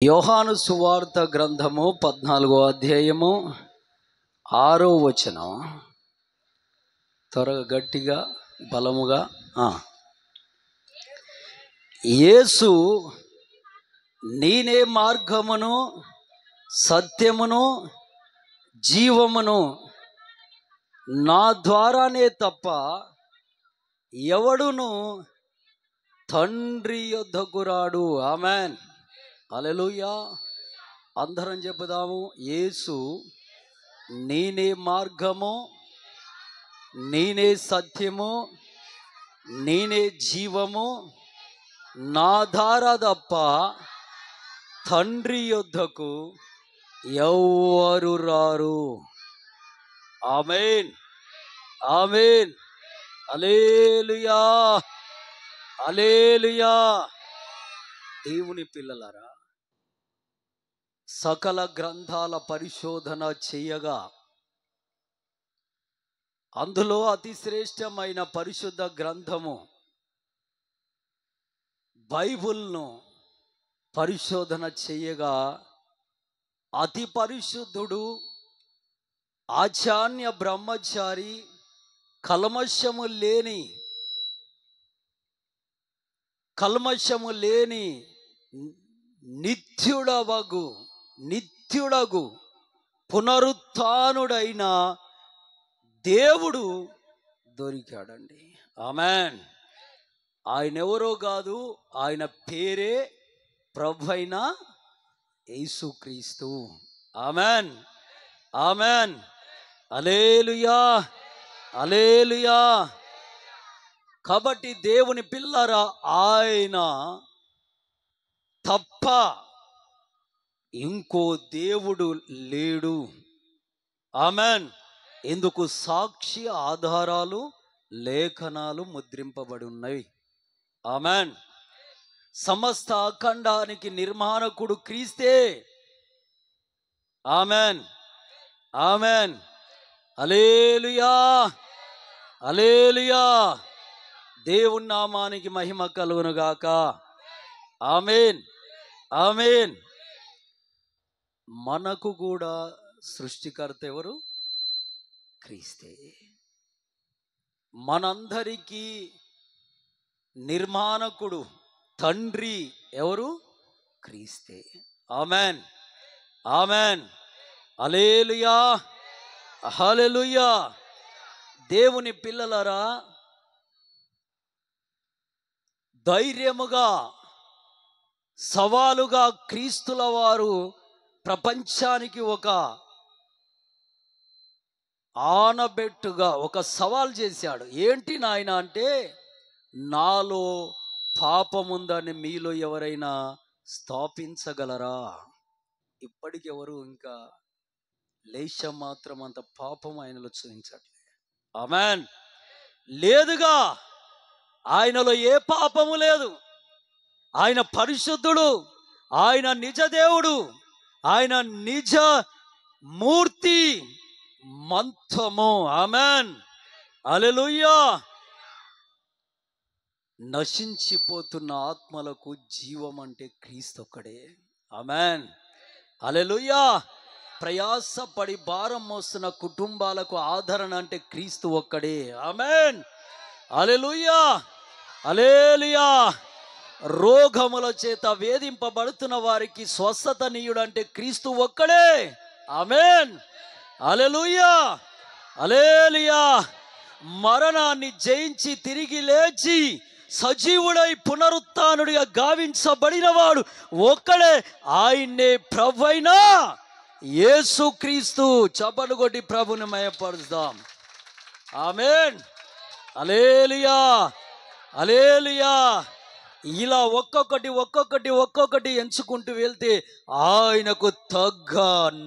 యోహాను సువార్త గ్రంథము 14వ అధ్యాయము 6వ వచనం. త్వరగా గట్టిగా బలముగా. యేసు నేనే మార్గమును సత్యమును జీవమును, నా ద్వారానే తప్ప ఎవడును తండ్రి యొద్దకు రాడు. ఆమెన్, హల్లెలూయా. అందరం చెప్పుదాము, యేసు నేనే మార్గము, నేనే సత్యము, నేనే జీవము, నా ద్వారా తప్ప తండ్రి యొద్దకు ఎవ్వరు రారు. ఆమేన్, ఆమేన్, హల్లెలూయా, హల్లెలూయా. దేవుని పిల్లలారా, సకల గ్రంథాల పరిశోధన చేయగా అందులో అతి శ్రేష్టమైన పరిశుద్ధ గ్రంథము బైబిల్ను పరిశోధన చేయగా అతి పరిశుద్ధుడు, ఆచార్య బ్రహ్మచారి, కల్మషము లేని నిత్యుడగు పునరుత్థానుడైన దేవుడు దొరికాడండి. ఆమెన్. ఆయన ఎవరో కాదు, ఆయన పేరే ప్రభువైన యేసుక్రీస్తు. ఆమెన్, ఆమెన్, హల్లెలూయా, హల్లెలూయా. కాబట్టి దేవుని పిల్లరా, ఆయన తప్ప ఇంకో దేవుడు లేడు. ఆమెన్. ఎందుకు? సాక్షి ఆధారాలు లేఖనాలు ముద్రింపబడి ఉన్నాయి. ఆమెన్. సమస్త అఖండానికి నిర్మాణకుడు క్రీస్తే. ఆమెన్, ఆమెన్, హల్లెలూయా, హల్లెలూయా. దేవుని నామానికి మహిమ కలుగును గాక. ఆమేన్, ఆమేన్. మనకు కూడా సృష్టికర్త ఎవరు? క్రీస్తే. మనందరికీ నిర్మాణకుడు, తండ్రి ఎవరు? క్రీస్తే. ఆమెన్, ఆమెన్, హల్లెలూయా, హల్లెలూయా. దేవుని పిల్లలారా, ధైర్యముగా సవాలుగా క్రీస్తుల వారు ప్రపంచానికి ఒక ఆనబెట్టుగా ఒక సవాల్ చేశాడు. ఏంటి నాయన అంటే, నాలో పాపముందని మీలో ఎవరైనా స్థాపించగలరా? ఇప్పటికెవరు ఇంకా లేశం మాత్రం అంత పాపం ఆయనలో చూపించట్లే. ఆమెన్. లేదుగా, ఆయనలో ఏ పాపము లేదు. ఆయన పరిశుద్ధుడు, ఆయన నిజ దేవుడు, ఆయన నిజ మూర్తి మంత్రము. ఆమెన్, హల్లెలూయా. నశించిపోతున్న ఆత్మలకు జీవం అంటే క్రీస్తు ఒక్కడే. ఆమెన్, హల్లెలూయా. ప్రయాసపడి భారం మోస్తున్న కుటుంబాలకు ఆదరణ అంటే క్రీస్తు ఒక్కడే. ఆమెన్, హల్లెలూయా, హల్లెలూయా. రోగముల చేత వేధింపబడుతున్న వారికి స్వస్థత నీయుడు అంటే క్రీస్తు ఒక్కడే. ఆమెన్, హల్లెలూయా, హల్లెలూయా. మరణాన్ని జయించి తిరిగి లేచి సజీవుడై పునరుత్థానుడిగా గావించబడిన వాడు ఒక్కడే. ఆయన్నే ప్రభువైన యేసుక్రీస్తు. చప్పట్లు కొట్టి ప్రభుని మయపరుద్దాం. ఆమెన్, హల్లెలూయా, హల్లెలూయా. ఇలా ఒక్కొక్కటి ఎంచుకుంటూ వెళ్తే ఆయనకు తగ్గ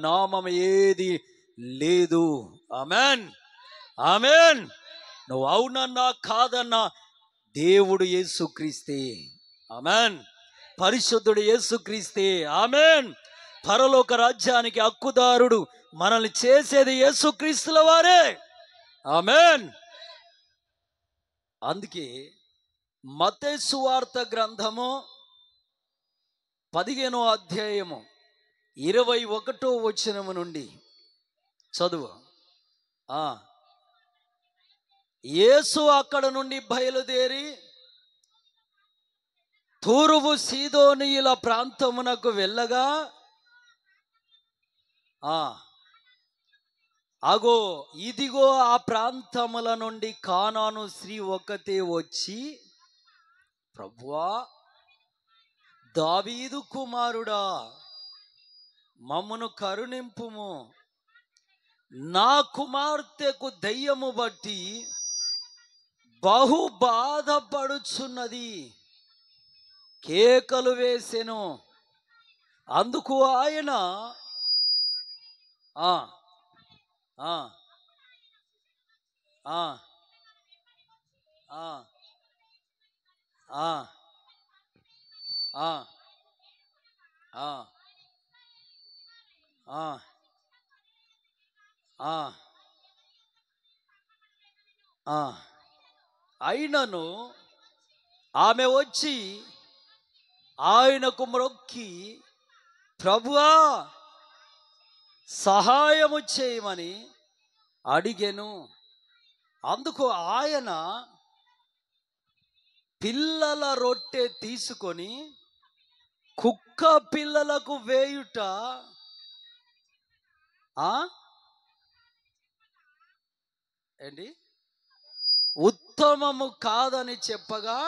నామం ఏది లేదు. Amen, amen. నువ్వు అవునన్నా కాదన్నా దేవుడు యేసుక్రీస్తే. ఆమెన్. పరిశుద్ధుడు యేసుక్రీస్తే. ఆమెన్. పరలోక రాజ్యానికి హక్కుదారుడు, మనల్ని చేసేది యేసుక్రీస్తుల వారే. ఆమెన్. అందుకే మత్తయి సువార్త గ్రంథము 15వ అధ్యాయము 21వ వచనము నుండి చదువు. యేసు అక్కడ నుండి బయలుదేరి తూర్పు సీదోనీయుల ప్రాంతమునకు వెళ్ళగా అగో ఇదిగో ఆ ప్రాంతముల నుండి కానాను స్త్రీ ఒక్కతే వచ్చి, ప్రభువా, దావీదు కుమారుడా, మమ్మను కరుణింపుము, నా కుమార్తెకు దయ్యము బట్టి బహు బాధపడుచున్నది, కేకలు వేసెను. అందుకు ఆయన అయినను ఆమె వచ్చి ఆయనకు మ్రొక్కి, ప్రభువా, సహాయము చేయమని అడిగెను. అందుకు ఆయన పిల్లల రొట్టె తీసుకొని కుక్క పిల్లలకు వేయుట ఏంటి ఉత్తమము కాదని చెప్పగా,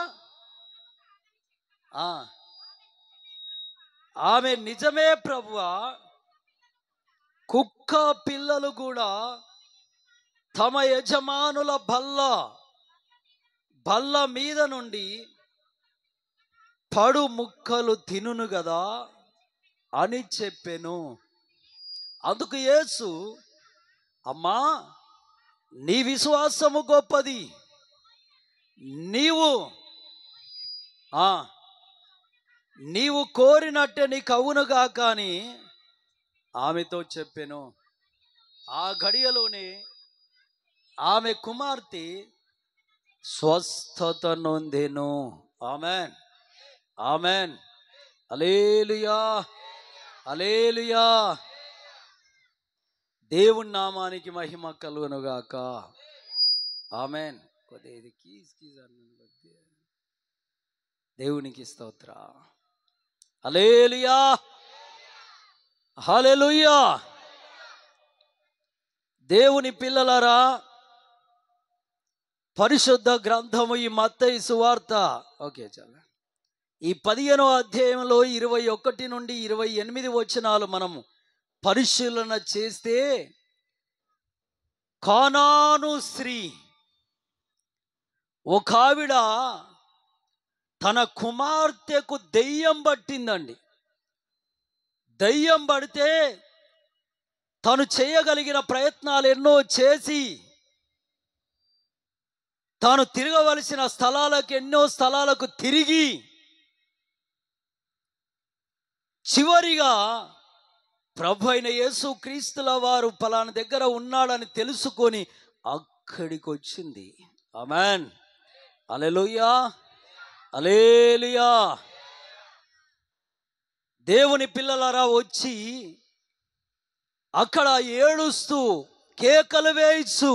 ఆమె నిజమే ప్రభువా, కుక్క పిల్లలు కూడా తమ యజమానుల బల్ల మీద నుండి పడు ముక్కలు తినును గదా అని చెప్పెను. అందుకు యేసు, అమ్మా, నీ విశ్వాసము గొప్పది, నీవు కోరినట్టే నీకు అవునుగా కానీ ఆమెతో చెప్పెను. ఆ గడియలోనే ఆమె కుమార్తె స్వస్థత నొందెను. ఆమెన్, ఆమెన్, హల్లెలూయా, హల్లెలూయా. దేవుని నామానికి మహిమ కలుగునుగాక. ఆమెన్. కొద్దిగా దేవునికి స్తోత్ర. హల్లెలూయా, హల్లెలూయా. దేవుని పిల్లలారా, పరిశుద్ధ గ్రంథము ఈ మత్తయి సువార్త చాలా ఈ 15వ అధ్యాయంలో 21 నుండి 28 వచనాలు మనము పరిశీలన చేస్తే, కానాను స్త్రీ ఒక ఆవిడ తన కుమార్తెకు దెయ్యం పట్టిందండి. దెయ్యం పడితే తను చేయగలిగిన ప్రయత్నాలు ఎన్నో చేసి తాను తిరగవలసిన ఎన్నో స్థలాలకు తిరిగి చివరిగా ప్రభు అయిన యేసు క్రీస్తుల వారు ఫలానా దగ్గర ఉన్నాడని తెలుసుకొని అక్కడికి వచ్చింది. ఆమేన్, హల్లెలూయా, హల్లెలూయా. దేవుని పిల్లలారా, వచ్చి అక్కడ ఏడుస్తూ కేకలు వేయిచు,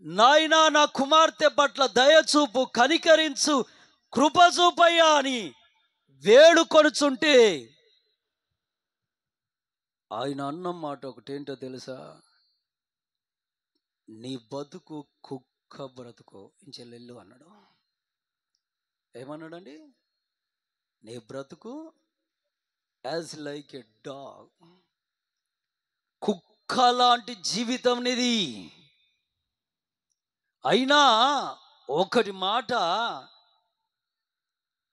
నాయనా, నా కుమార్తె పట్ల దయచూపు, కనికరించు, కృప చూపయ్యా అని వేడుకొనుచుంటే ఆయన అన్న మాట ఒకటేంటో తెలుసా? నీ బతుకు కుక్క బ్రతుకు, ఇంచెల్లెళ్ళు అన్నాడు. ఏమన్నాడండి? నీ బ్రతుకు యాజ్ లైక్ ఎ డాగ్, కుక్క లాంటి జీవితం నీది. అయినా ఒకటి మాట,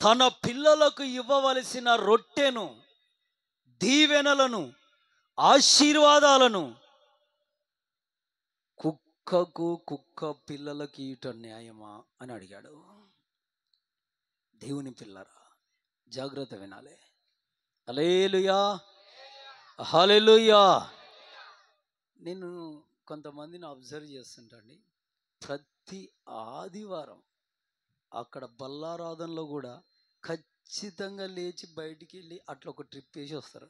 తన పిల్లలకు ఇవ్వవలసిన రొట్టెను, దీవెనలను, ఆశీర్వాదాలను కుక్క పిల్లలకి ఇవ్వటం న్యాయమా అని అడిగాడు. దేవుని పిల్లరా, జాగ్రత్త వినాలి. హల్లెలూయా, హల్లెలూయా. నేను కొంతమందిని అబ్జర్వ్ చేస్తుంటండి. ప్రతి ఆదివారం అక్కడ బల్లారాధనలో కూడా ఖచ్చితంగా లేచి బయటికి వెళ్ళి అట్లా ఒక ట్రిప్ వేసి వస్తారు.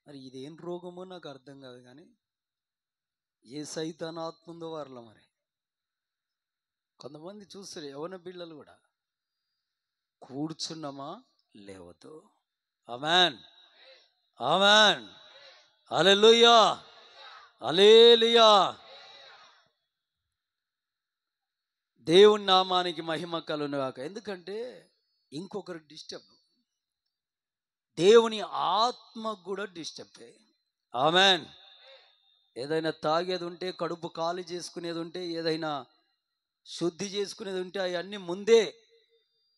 మరి ఇదేం రోగమో నాకు అర్థం కాదు, కానీ ఏ సైతాన్ ఆత్మ ఉందో వారిలో. మరి కొంతమంది చూస్తారు, యవన పిల్లలు కూడా కూర్చున్నామా లేవద్దు. ఆమేన్, ఆమేన్, హల్లెలూయా, హల్లెలూయా. దేవుని నామానికి మహిమ కలుగును గాక. ఎందుకంటే ఇంకొకరు డిస్టర్బ్, దేవుని ఆత్మకు కూడా డిస్టర్బే. ఆమేన్. ఏదైనా తాగేది ఉంటే, కడుపు ఖాళీ చేసుకునేది ఉంటే, ఏదైనా శుద్ధి చేసుకునేది ఉంటే అవన్నీ ముందే,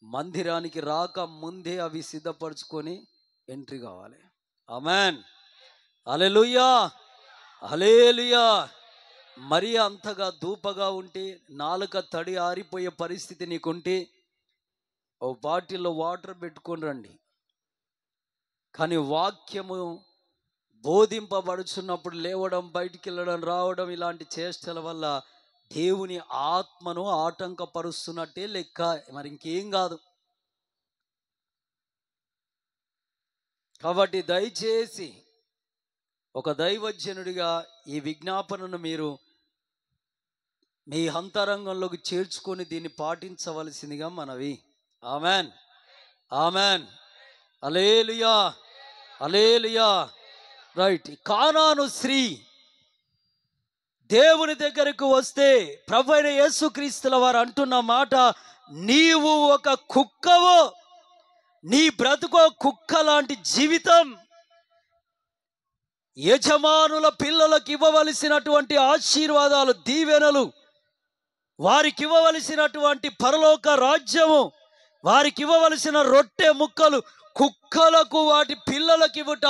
మందిరానికి రాక ముందే అవి సిద్ధపరచుకొని ఎంట్రీ కావాలి. ఆమేన్, హల్లెలూయా, హల్లెలూయా. మరీ అంతగా దూపగా ఉంటే, నాలుక తడి ఆరిపోయే పరిస్థితి నీకుంటే ఓ బాటిల్లో వాటర్ పెట్టుకొని రండి. కానీ వాక్యము బోధింపబడుచున్నప్పుడు లేవడం, బయటికి వెళ్ళడం, రావడం, ఇలాంటి చేష్టల వల్ల దేవుని ఆత్మను ఆటంకపరుస్తున్నట్టే లెక్క, మరి ఇంకేం కాదు. కాబట్టి దయచేసి ఒక దైవజనుడిగా ఈ విజ్ఞాపనను మీరు మీ అంతరంగంలోకి చేర్చుకొని దీన్ని పాటించవలసిందిగా మనవి. ఆమెన్, ఆమెన్, హల్లెలూయా, హల్లెలూయా. రైట్. కానాను స్త్రీ దేవుని దగ్గరకు వస్తే ప్రభువైన యేసుక్రీస్తుల వారు అంటున్న మాట, నీవు ఒక కుక్కవు, నీ బ్రతుకో కుక్క లాంటి జీవితం. యజమానుల పిల్లలకు ఇవ్వవలసినటువంటి ఆశీర్వాదాలు, దీవెనలు, వారికి ఇవ్వవలసినటువంటి పరలోక రాజ్యము, వారికి ఇవ్వవలసిన రొట్టె ముక్కలు కుక్కలకు వాటి పిల్లలకు ఇవ్వట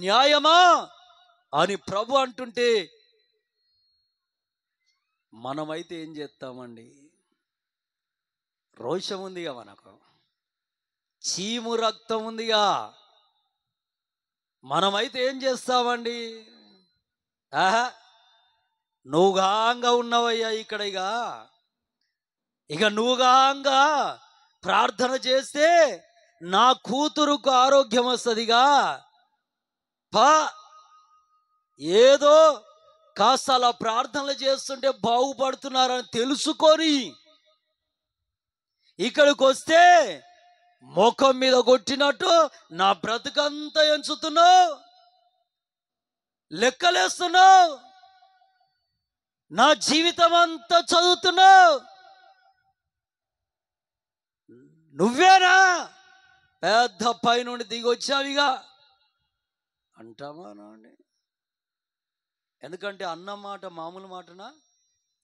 న్యాయమా అని ప్రభు అంటుంటే, మనమైతే ఏం చేస్తామండి? రోషం ఉందిగా, మనకు చీము రక్తం ఉందిగా, మనమైతే ఏం చేస్తామండి? ఆహా, నువ్వుగాంగా ఉన్నవయ్యా ఇక్కడ, ఇక నువ్వుగాంగా ప్రార్థన చేస్తే నా కూతురుకు ఆరోగ్యం వస్తుందిగా, ఏదో కాస్త అలా ప్రార్థనలు చేస్తుంటే బాగుపడుతున్నారని తెలుసుకొని ఇక్కడికి వస్తే ముఖం మీద కొట్టినట్టు నా బ్రతుకంతా ఎంచుతున్నావు, లెక్కలేస్తున్నావు, నా జీవితం అంతా చదువుతున్నావు. నువ్వేనా పెద్ద పైనుండి దిగి వచ్చావిగా అంటామా అండి? ఎందుకంటే అన్న మాట మామూలు మాటనా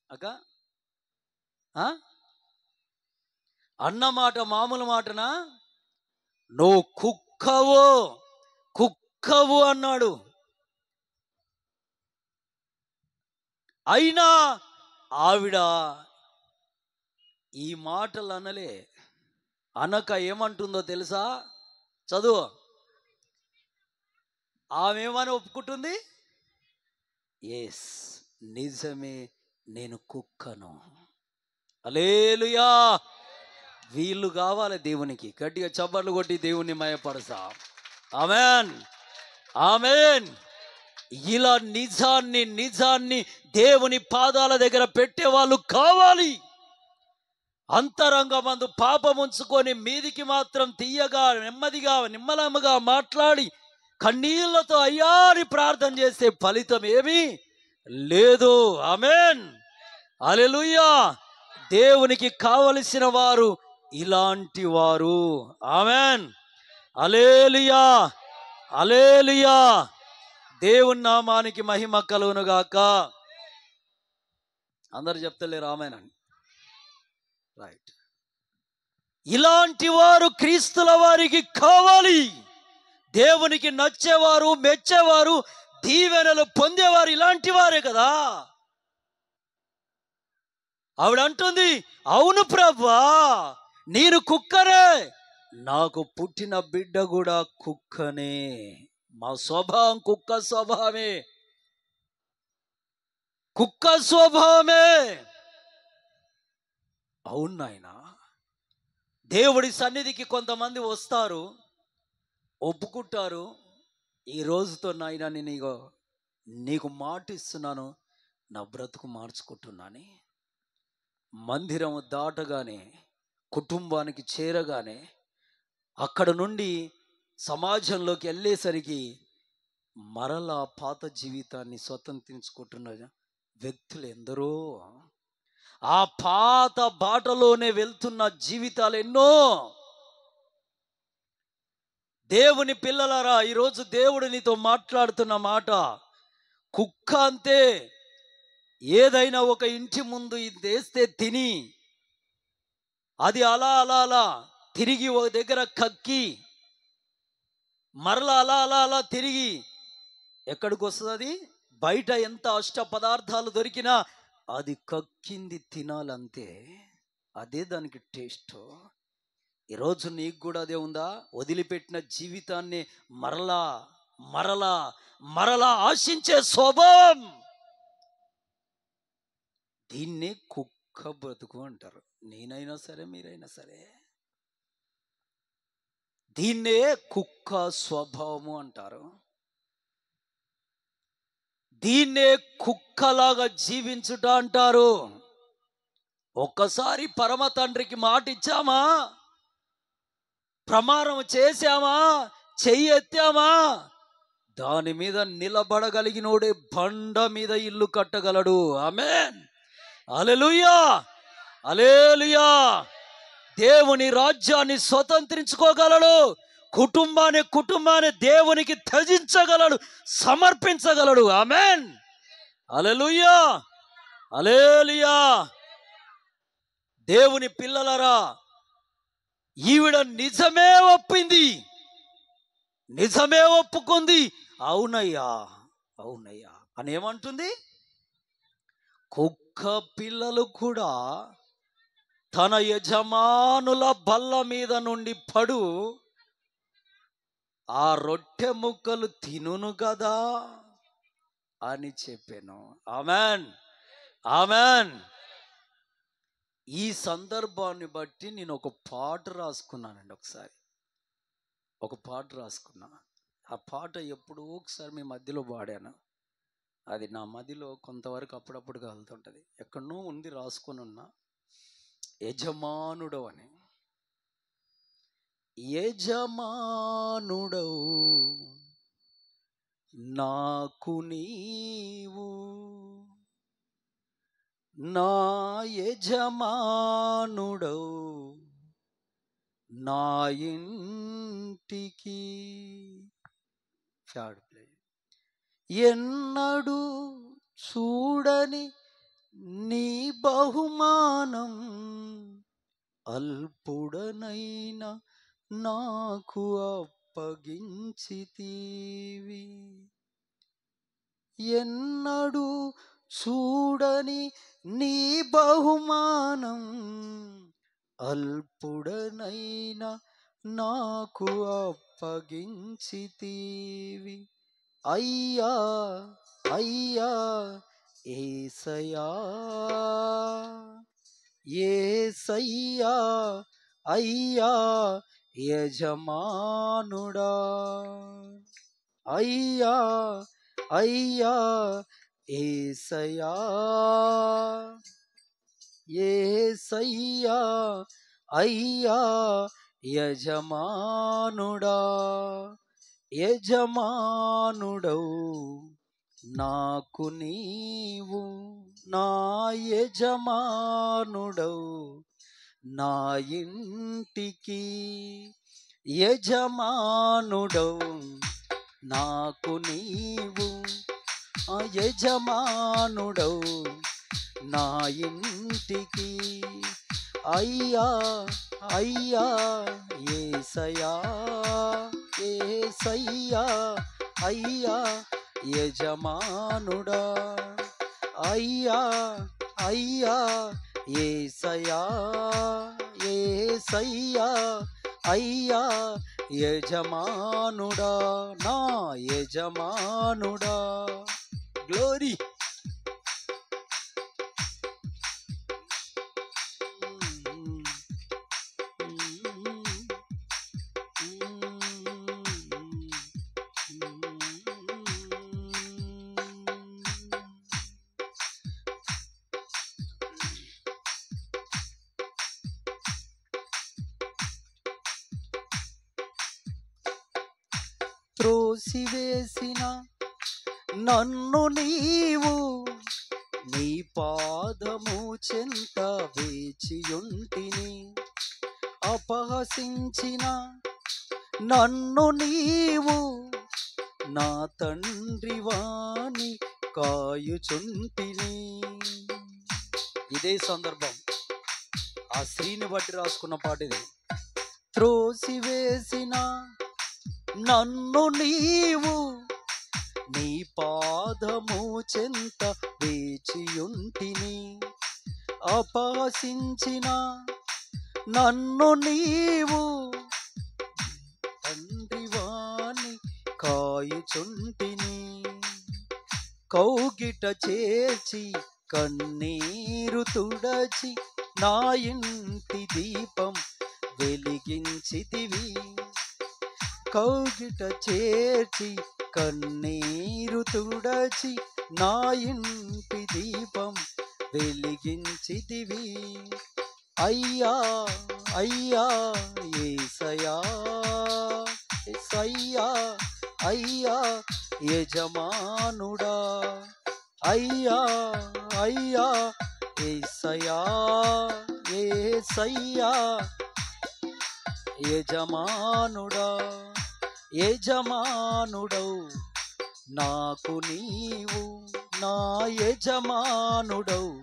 అక్క? అన్న మాట మామూలు మాటనా? నువ్వు కుక్కవు, కుక్కవు అన్నాడు. అయినా ఆవిడ ఈ మాటలు అనలే. అనక ఏమంటుందో తెలుసా? చదువు. ఆమె ఏమని ఒప్పుకుంటుంది? ఎస్, నిజమే, నేను కుక్కను. హల్లెలూయా. వీళ్ళు కావాలి దేవునికి. గట్టిగా చప్పట్లు కొట్టి దేవుని మయపడసా. Amen, amen. ఇలా నిజాన్ని దేవుని పాదాల దగ్గర పెట్టేవాళ్ళు కావాలి. అంతరంగమందు పాపం ఉంచుకొని మీదికి మాత్రం తీయగా, నెమ్మదిగా, నిమ్మలముగా మాట్లాడి కన్నీళ్లతో అయ్యా అని ప్రార్థన చేసే ఫలితం ఏమీ లేదు. ఆమెన్, హల్లెలూయా. దేవునికి కావలసిన వారు ఇలాంటి వారు. ఆమెన్, హల్లెలూయా, హల్లెలూయా. దేవుని నామానికి మహిమ కలుగును గాక. అందరు చెప్తలేరు ఆమెన్ అని? రైట్. ఇలాంటి వారు క్రీస్తుల వారికి కావాలి. దేవునికి నచ్చేవారు, మెచ్చేవారు, దీవెనలు పొందేవారు ఇలాంటి వారే కదా. ఆవిడ అంటుంది, అవును ప్రభువా, నేను కుక్కనే, నాకు పుట్టిన బిడ్డ కూడా కుక్కనే, మా స్వభావం కుక్క స్వభావమే, కుక్క స్వభావమే. అవును నాయనా, దేవుడి సన్నిధికి కొంతమంది వస్తారు, ఒప్పుకుంటారు, ఈ రోజుతో నాయన నేను నీకు మాట ఇస్తున్నాను, నా బ్రతుకు మార్చుకుంటున్నాను. మందిరం దాటగానే, కుటుంబానికి చేరగానే, అక్కడ నుండి సమాజంలోకి వెళ్ళేసరికి మరలా పాత జీవితాన్ని స్వతంత్రించుకుంటున్న వ్యక్తులు ఎందరో. ఆ పాత బాటలోనే వెళ్తున్న జీవితాలు ఎన్నో. దేవుని పిల్లలారా, ఈరోజు దేవుడు నీతో మాట్లాడుతున్న మాట, కుక్క అంతే, ఏదైనా ఒక ఇంటి ముందు ఇది వేస్తే తిని అది అలా అలా అలా తిరిగి ఒక దగ్గర కక్కి మరలా అలా అలా అలా తిరిగి ఎక్కడికి వస్తుంది? బయట ఎంత అష్ట పదార్థాలు దొరికినా అది కక్కింది తినాలంతే, అదే దానికి టేస్ట్. ఈరోజు నీకు కూడా అదే ఉందా? వదిలిపెట్టిన జీవితాన్ని మరలా మరలా మరలా ఆశించే స్వభావం, దీన్నే కుక్క బ్రతుకు అంటారు. నేనైనా సరే, మీరైనా సరే, దీన్నే కుక్క స్వభావము అంటారు. దీన్నే కుక్కలాగా జీవించుట అంటారు. ఒక్కసారి పరమ తండ్రికి మాట ఇచ్చామా, ప్రమాణం చేశామా, చెయ్యి ఎత్తామా, దాని మీద నిలబడగలిగినోడే బండ మీద ఇల్లు కట్టగలడు. ఆమేన్, హల్లెలూయా, హల్లెలూయా. దేవుని రాజ్యాన్ని స్వతంత్రించుకోగలడు. కుటుంబాన్ని దేవునికి త్యజించగలడు, సమర్పించగలడు. ఆమేన్, హల్లెలూయా, హల్లెలూయా. దేవుని పిల్లలారా, ఈవిడ నిజమే ఒప్పింది, నిజమే ఒప్పుకుంది. అవునయ్యా, అవునయ్యా అని ఏమంటుంది? కుక్క పిల్లలు కూడా తన యజమానుల బల్ల మీద నుండి పడు ఆ రొట్టె ముక్కలు తినును కదా అని చెప్పాను. ఆమేన్, ఆమేన్. ఈ సందర్భాన్ని బట్టి నేను ఒక పాట రాసుకున్నానండి. ఒకసారి ఒక పాట రాసుకున్నా. ఆ పాట ఎప్పుడో ఒకసారి మీ మధ్యలో పాడాను. అది నా మధ్యలో కొంతవరకు అప్పుడప్పుడు కలుగుతుంటుంది. ఎక్కడనో ఉంది, రాసుకొని ఉన్నా. యజమానుడు అని. యజమానుడవు నాకు నీవు, నా యజమానుడవు నా ఇంటికి. ఎన్నడూ చూడని నీ బహుమానం, అల్పుడనైనా నాకు అప్పగించితివి. ఎన్నడూ చూడని నీ బహుమానం, అల్పుడనైనా నాకు అప్పగించితివి. అయ్యా అయ్యా యేసయ్యా, యేసయ్యా, అయ్యా యజమానుడా. అయ్యా అయ్యా యేసయ్యా, యేసయ్యా, అయ్యా యజమానుడా. యజమానుడవు నాకు నీవు, నా యజమానుడవు నా ఇంటికి. యజమానుడవు నాకు నీవు, యజమానుడవు నా ఇంటికి. అయ్యా అయ్యా యేసయ్యా, యేసయ్యా, అయ్యా యజమానుడా. అయ్యా అయ్యా యేసయ్యా, యేసయ్యా, అయ్యా యజమానుడా, నా యజమానుడా. గ్లోరీ. త్రోసివేసిన నన్ను నీవు నీ పాదము చెంత వేచియుంటిని. అపహసించిన నన్ను నీవు నా తండ్రి వాణి కాయుచుంటిని. ఇదే సందర్భం, ఆ స్త్రీని బట్టి రాసుకున్న పాట ఇది. త్రోసివేసిన నన్ను నీవు నీ పాదము చెంత వేచియుంటిని. అపహసించిన నన్ను నీవు తండ్రి వాణి కాయుచుంటిని. కౌగిట చేర్చి కన్నీరు తుడచి నా ఇంటి దీపం వెలిగించితివి. కౌగిట చేర్చి కన్నీరు తుడచి నా ఇంటి దీపం వెలిగించితివి. అయ్యా అయ్యా యేసయ్యా, యేసయ్యా అయ్యా యజమానుడా. అయ్యా అయ్యా యేసయ్యా, యేసయ్యా యజమానుడా. యజమానుడవు నాకు నీవు, నా యజమానుడవు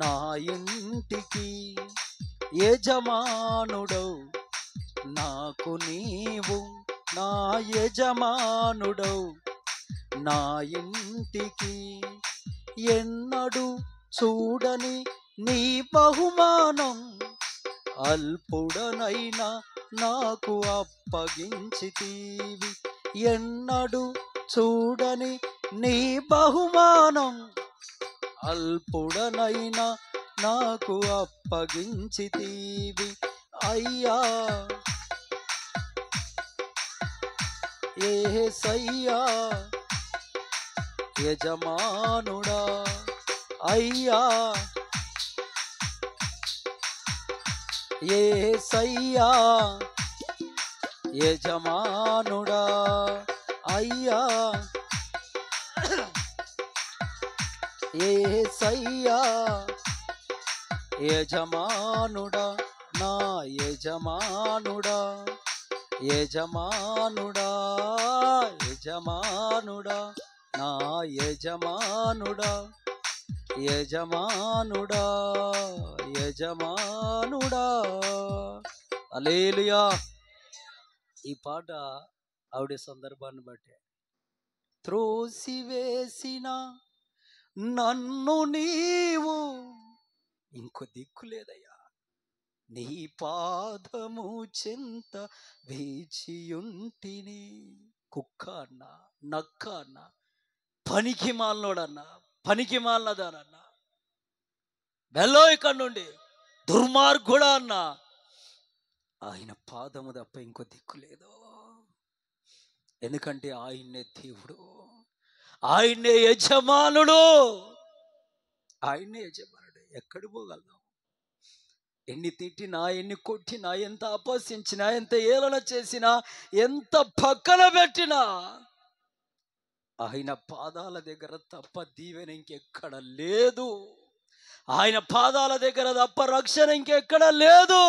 నా ఇంటికి. యజమానుడవు నాకు నీవు, నా యజమానుడవు నా ఇంటికి. ఎన్నడు చూడని నీ బహుమానం అల్పుడనైనా నాకు అప్పగించితివి. ఎన్నడు చూడని నీ బహుమానం అల్పుడనైనా నాకు అప్పగించితివి. అయ్యా యేసయ్యా యజమానుడా. అయ్యా యేసయ్యా యజమానుడా. అయ్యా యేసయ్యా యజమానుడా, నా యజమానుడా. యజమానుడా యజమానుడా నా యజమానుడా. యజమానుడా యజమానుడా. హల్లెలూయా. ఈ పాట ఆవిడ సందర్భాన్ని బట్టి. త్రోసివేసిన నన్ను నీవు, ఇంకో దిక్కు లేదయ్యా, నీ పాదము చెంత వేచియుంటిని. కుక్క అన్నా, నక్క అన్నా, పనికి మాలినోడన్నా, పనికి మాలినదానన్నా, వెళ్ళో ఇక్కడ నుండి దుర్మార్గుడా అన్నా, ఆయన పాదము తప్ప ఇంకో దిక్కు లేదు. ఎందుకంటే ఆయన్నే దేవుడు, ఆయన్నే యజమానుడు, ఆయన్నే యజమానుడు. ఎక్కడికి పోగలవు? ఎన్ని తిట్టినా, ఎన్ని కొట్టినా, ఎంత అపహసించినా, ఎంత ఏలన చేసినా, ఎంత పక్కన పెట్టినా ఆయన పాదాల దగ్గర తప్ప దీవెన ఇంకెక్కడ లేదు. ఆయన పాదాల దగ్గర తప్ప రక్షణ ఇంకెక్కడ లేదు.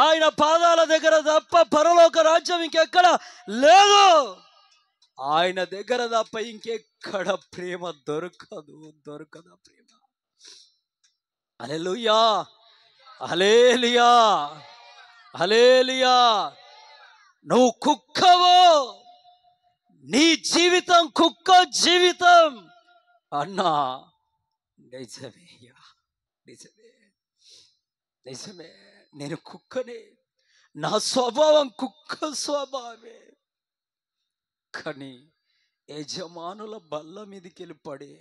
ఆయన పాదాల దగ్గర తప్ప పరలోక రాజ్యం ఇంకెక్కడ లేదు. ఆయన దగ్గర తప్ప ఇంకెక్కడ ప్రేమ దొరకదు, దొరకదా ప్రేమ. హల్లెలూయా, హల్లెలూయా, హల్లెలూయా. నువ్వు కుక్కవో, నీ జీవితం కుక్క జీవితం అన్నా, నిజమేయ్యా, నిజమే, నిజమే. నేను కుక్కనే, నా స్వభావం కుక్క స్వభావమే. కానీ యజమానుల బల్ల మీదకి వెళ్ళి పడే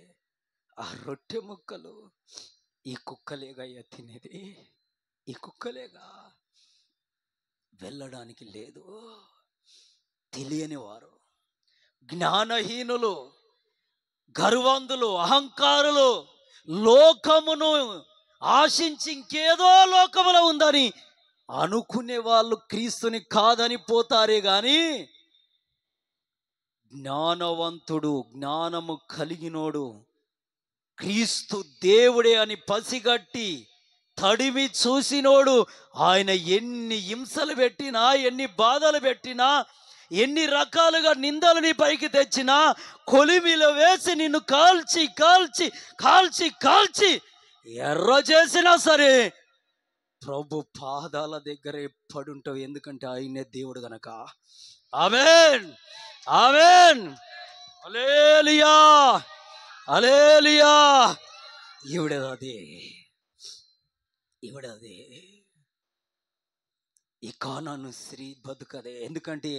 ఆ రొట్టె ముక్కలు ఈ కుక్కలేగా తినేది, ఈ కుక్కలేగా. వెళ్ళడానికి లేదు. తెలియని వారు, జ్ఞానహీనులు, గర్వంతులు, అహంకారులు, లోకమును ఆశించి ఇంకేదో లోకములో ఉందని అనుకునే వాళ్ళు క్రీస్తుని కాదని పోతారే గాని జ్ఞానవంతుడు, జ్ఞానము కలిగినోడు, క్రీస్తు దేవుడే అని పసిగట్టి తడిమి చూసినోడు, ఆయన ఎన్ని హింసలు పెట్టినా, ఎన్ని బాధలు పెట్టినా, ఎన్ని రకాలుగా నిందలు నీ పైకి తెచ్చినా, కొలిమిలో వేసి నిన్ను కాల్చి కాల్చి కాల్చి కాల్చి ఎర్ర చేసినా సరే ప్రభు పాదాల దగ్గరే పడుంటావు. ఎందుకంటే ఆయనే దేవుడు గనక. ఆమేన్, ఆమేన్, హల్లెలూయా, హల్లెలూయా. ఈవిడదే, ఈవిడదే. ఈ కానాను స్త్రీ బతుకదే. ఎందుకంటే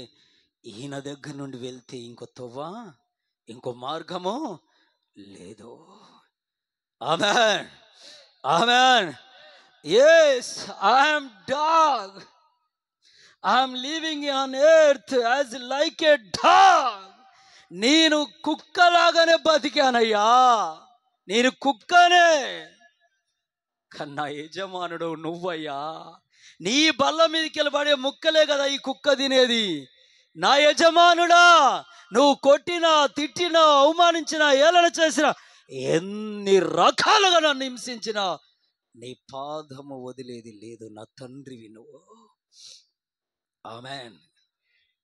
ఈయన దగ్గర నుండి వెళ్తే ఇంకో తొవ్వ, ఇంకో మార్గము లేదు. ఆమేన్, ఆమేన్. Yes, I am dog. I am living on earth as like a dog. నేను కుక్కలాగానే బతికానయ్యా, నేను కుక్కనే. కన్నా యజమానుడు నువ్వయ్యా. నీ బల్ల మీదకి వెళ్ళబడే ముక్కలే కదా ఈ కుక్క తినేది. నా యజమానుడా, నువ్వు కొట్టినా, తిట్టినా, అవమానించినా, ఏలన చేసినా, ఎన్ని రకాలుగా నన్ను హింసించినా నీ పాదము వదిలేది లేదు. నా తండ్రివి నువ్వు. ఆమేన్.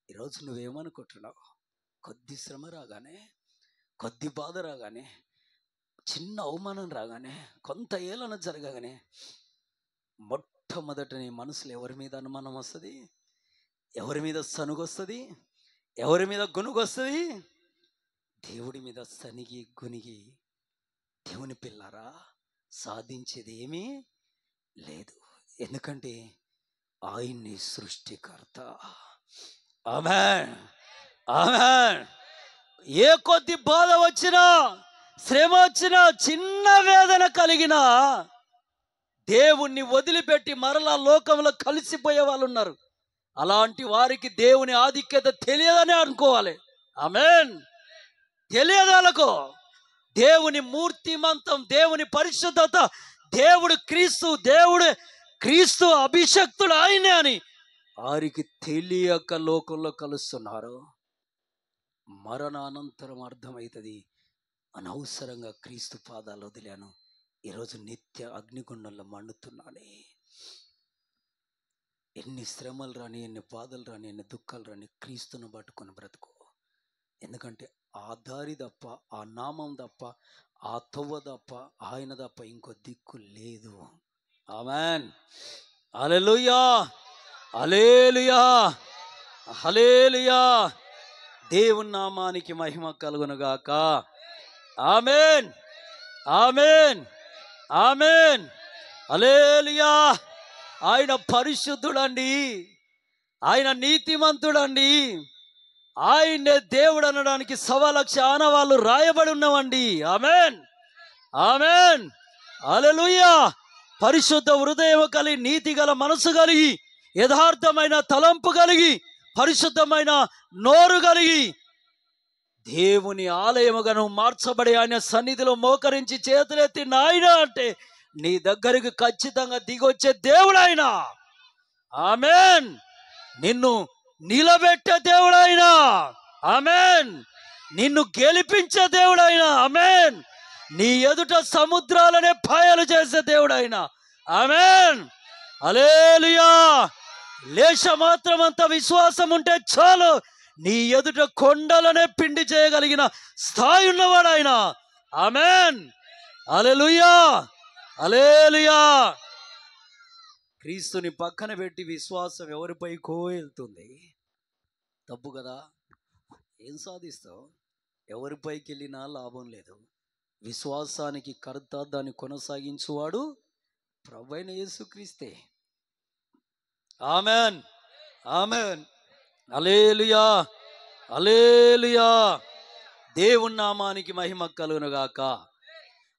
ఈరోజు నువ్వేమనుకుంటున్నావు? కొద్ది శ్రమ రాగానే, కొద్ది బాధ రాగానే, చిన్న అవమానం రాగానే, కొంత ఏలన జరగగానే మొట్టమొదట నీ మనసులో ఎవరి మీద అనుమానం వస్తుంది? ఎవరి మీద సనుగొస్తుంది? ఎవరి మీద గునుగొస్తుంది? దేవుడి మీద సనిగి గునిగి దేవుని పిల్లారా సాధించేది ఏమీ లేదు. ఎందుకంటే ఆయన్ని సృష్టికర్త. ఆమేన్, ఆమేన్. ఏ కొద్ది బాధ వచ్చినా, శ్రమ వచ్చినా, చిన్న వేదన కలిగినా దేవుణ్ణి వదిలిపెట్టి మరలా లోకంలో కలిసిపోయే వాళ్ళు ఉన్నారు. అలాంటి వారికి దేవుని ఆధిక్యత తెలియదని అనుకోవాలి. ఆమేన్. తెలియదు వాళ్ళకు. దేవుని మూర్తిమంతం, దేవుని పరిశుద్ధత, దేవుడు క్రీస్తు, దేవుడు క్రీస్తు అభిషక్తుడు ఆయనే అని వారికి తెలియక లోకంలో కలుస్తున్నారు. మరణానంతరం అర్థమవుతుంది, అనవసరంగా క్రీస్తు పాదాలు వదిలాను, ఈరోజు నిత్య అగ్నిగుండంలో మండుతున్నానే. ఎన్ని శ్రమలు రాని, ఎన్ని బాధలు రాని, ఎన్ని దుఃఖాలు రాని, క్రీస్తును పట్టుకొని బ్రతుకు. ఎందుకంటే ఆ దారి తప్ప, ఆ నామం తప్ప, ఆ తొవ్వ తప్ప, ఆయన తప్ప ఇంకో దిక్కు లేదు. ఆమేన్, హల్లెలూయా, హల్లెలూయా, హల్లెలూయా. దేవుని నామానికి మహిమ కలుగునుగాక. ఆమేన్, ఆమేన్, ఆమేన్, హల్లెలూయా. ఆయన పరిశుద్ధుడండి, ఆయన నీతిమంతుడండి, ఆయనే దేవుడు అనడానికి 1,00,000 ఆనవాళ్ళు రాయబడి ఉన్నవండి. ఆమేన్, ఆమేన్, హల్లెలూయా. పరిశుద్ధ హృదయం కలిగి, నీతి గల మనసు కలిగి, యథార్థమైన తలంపు కలిగి, పరిశుద్ధమైన నోరు కలిగి, దేవుని ఆలయముగా నువ్వు మార్చబడి ఆయన సన్నిధిలో మోకరించి చేతులెత్తి నాయన అంటే నీ దగ్గరికి ఖచ్చితంగా దిగొచ్చే దేవుడు ఆయన. ఆమేన్. నిన్ను నిలబెట్టే దేవుడైన. ఆమేన్. నిన్ను గెలిపించే దేవుడైన. ఆమేన్. నీ ఎదుట సముద్రాలనే పాయలు చేసే దేవుడైన. ఆమేన్, హల్లెలూయా. లేశ మాత్రమంత విశ్వాసం ఉంటే చాలు, నీ ఎదుట కొండలనే పిండి చేయగలిగిన స్థాయి ఉన్నవాడు ఆయన. ఆమేన్, హల్లెలూయా, హల్లెలూయా. క్రీస్తుని పక్కన పెట్టి విశ్వాసం ఎవరిపైకో వెళ్తుంది. తప్పు కదా. ఏం సాధిస్తావు? ఎవరిపైకి వెళ్ళినా లాభం లేదు. విశ్వాసానికి కర్త, దాన్ని కొనసాగించువాడు ప్రభువైన యేసుక్రీస్తే. ఆమేన్, ఆమేన్, హల్లెలూయా, హల్లెలూయా. దేవుని నామానికి మహిమ కలుగునుగాక.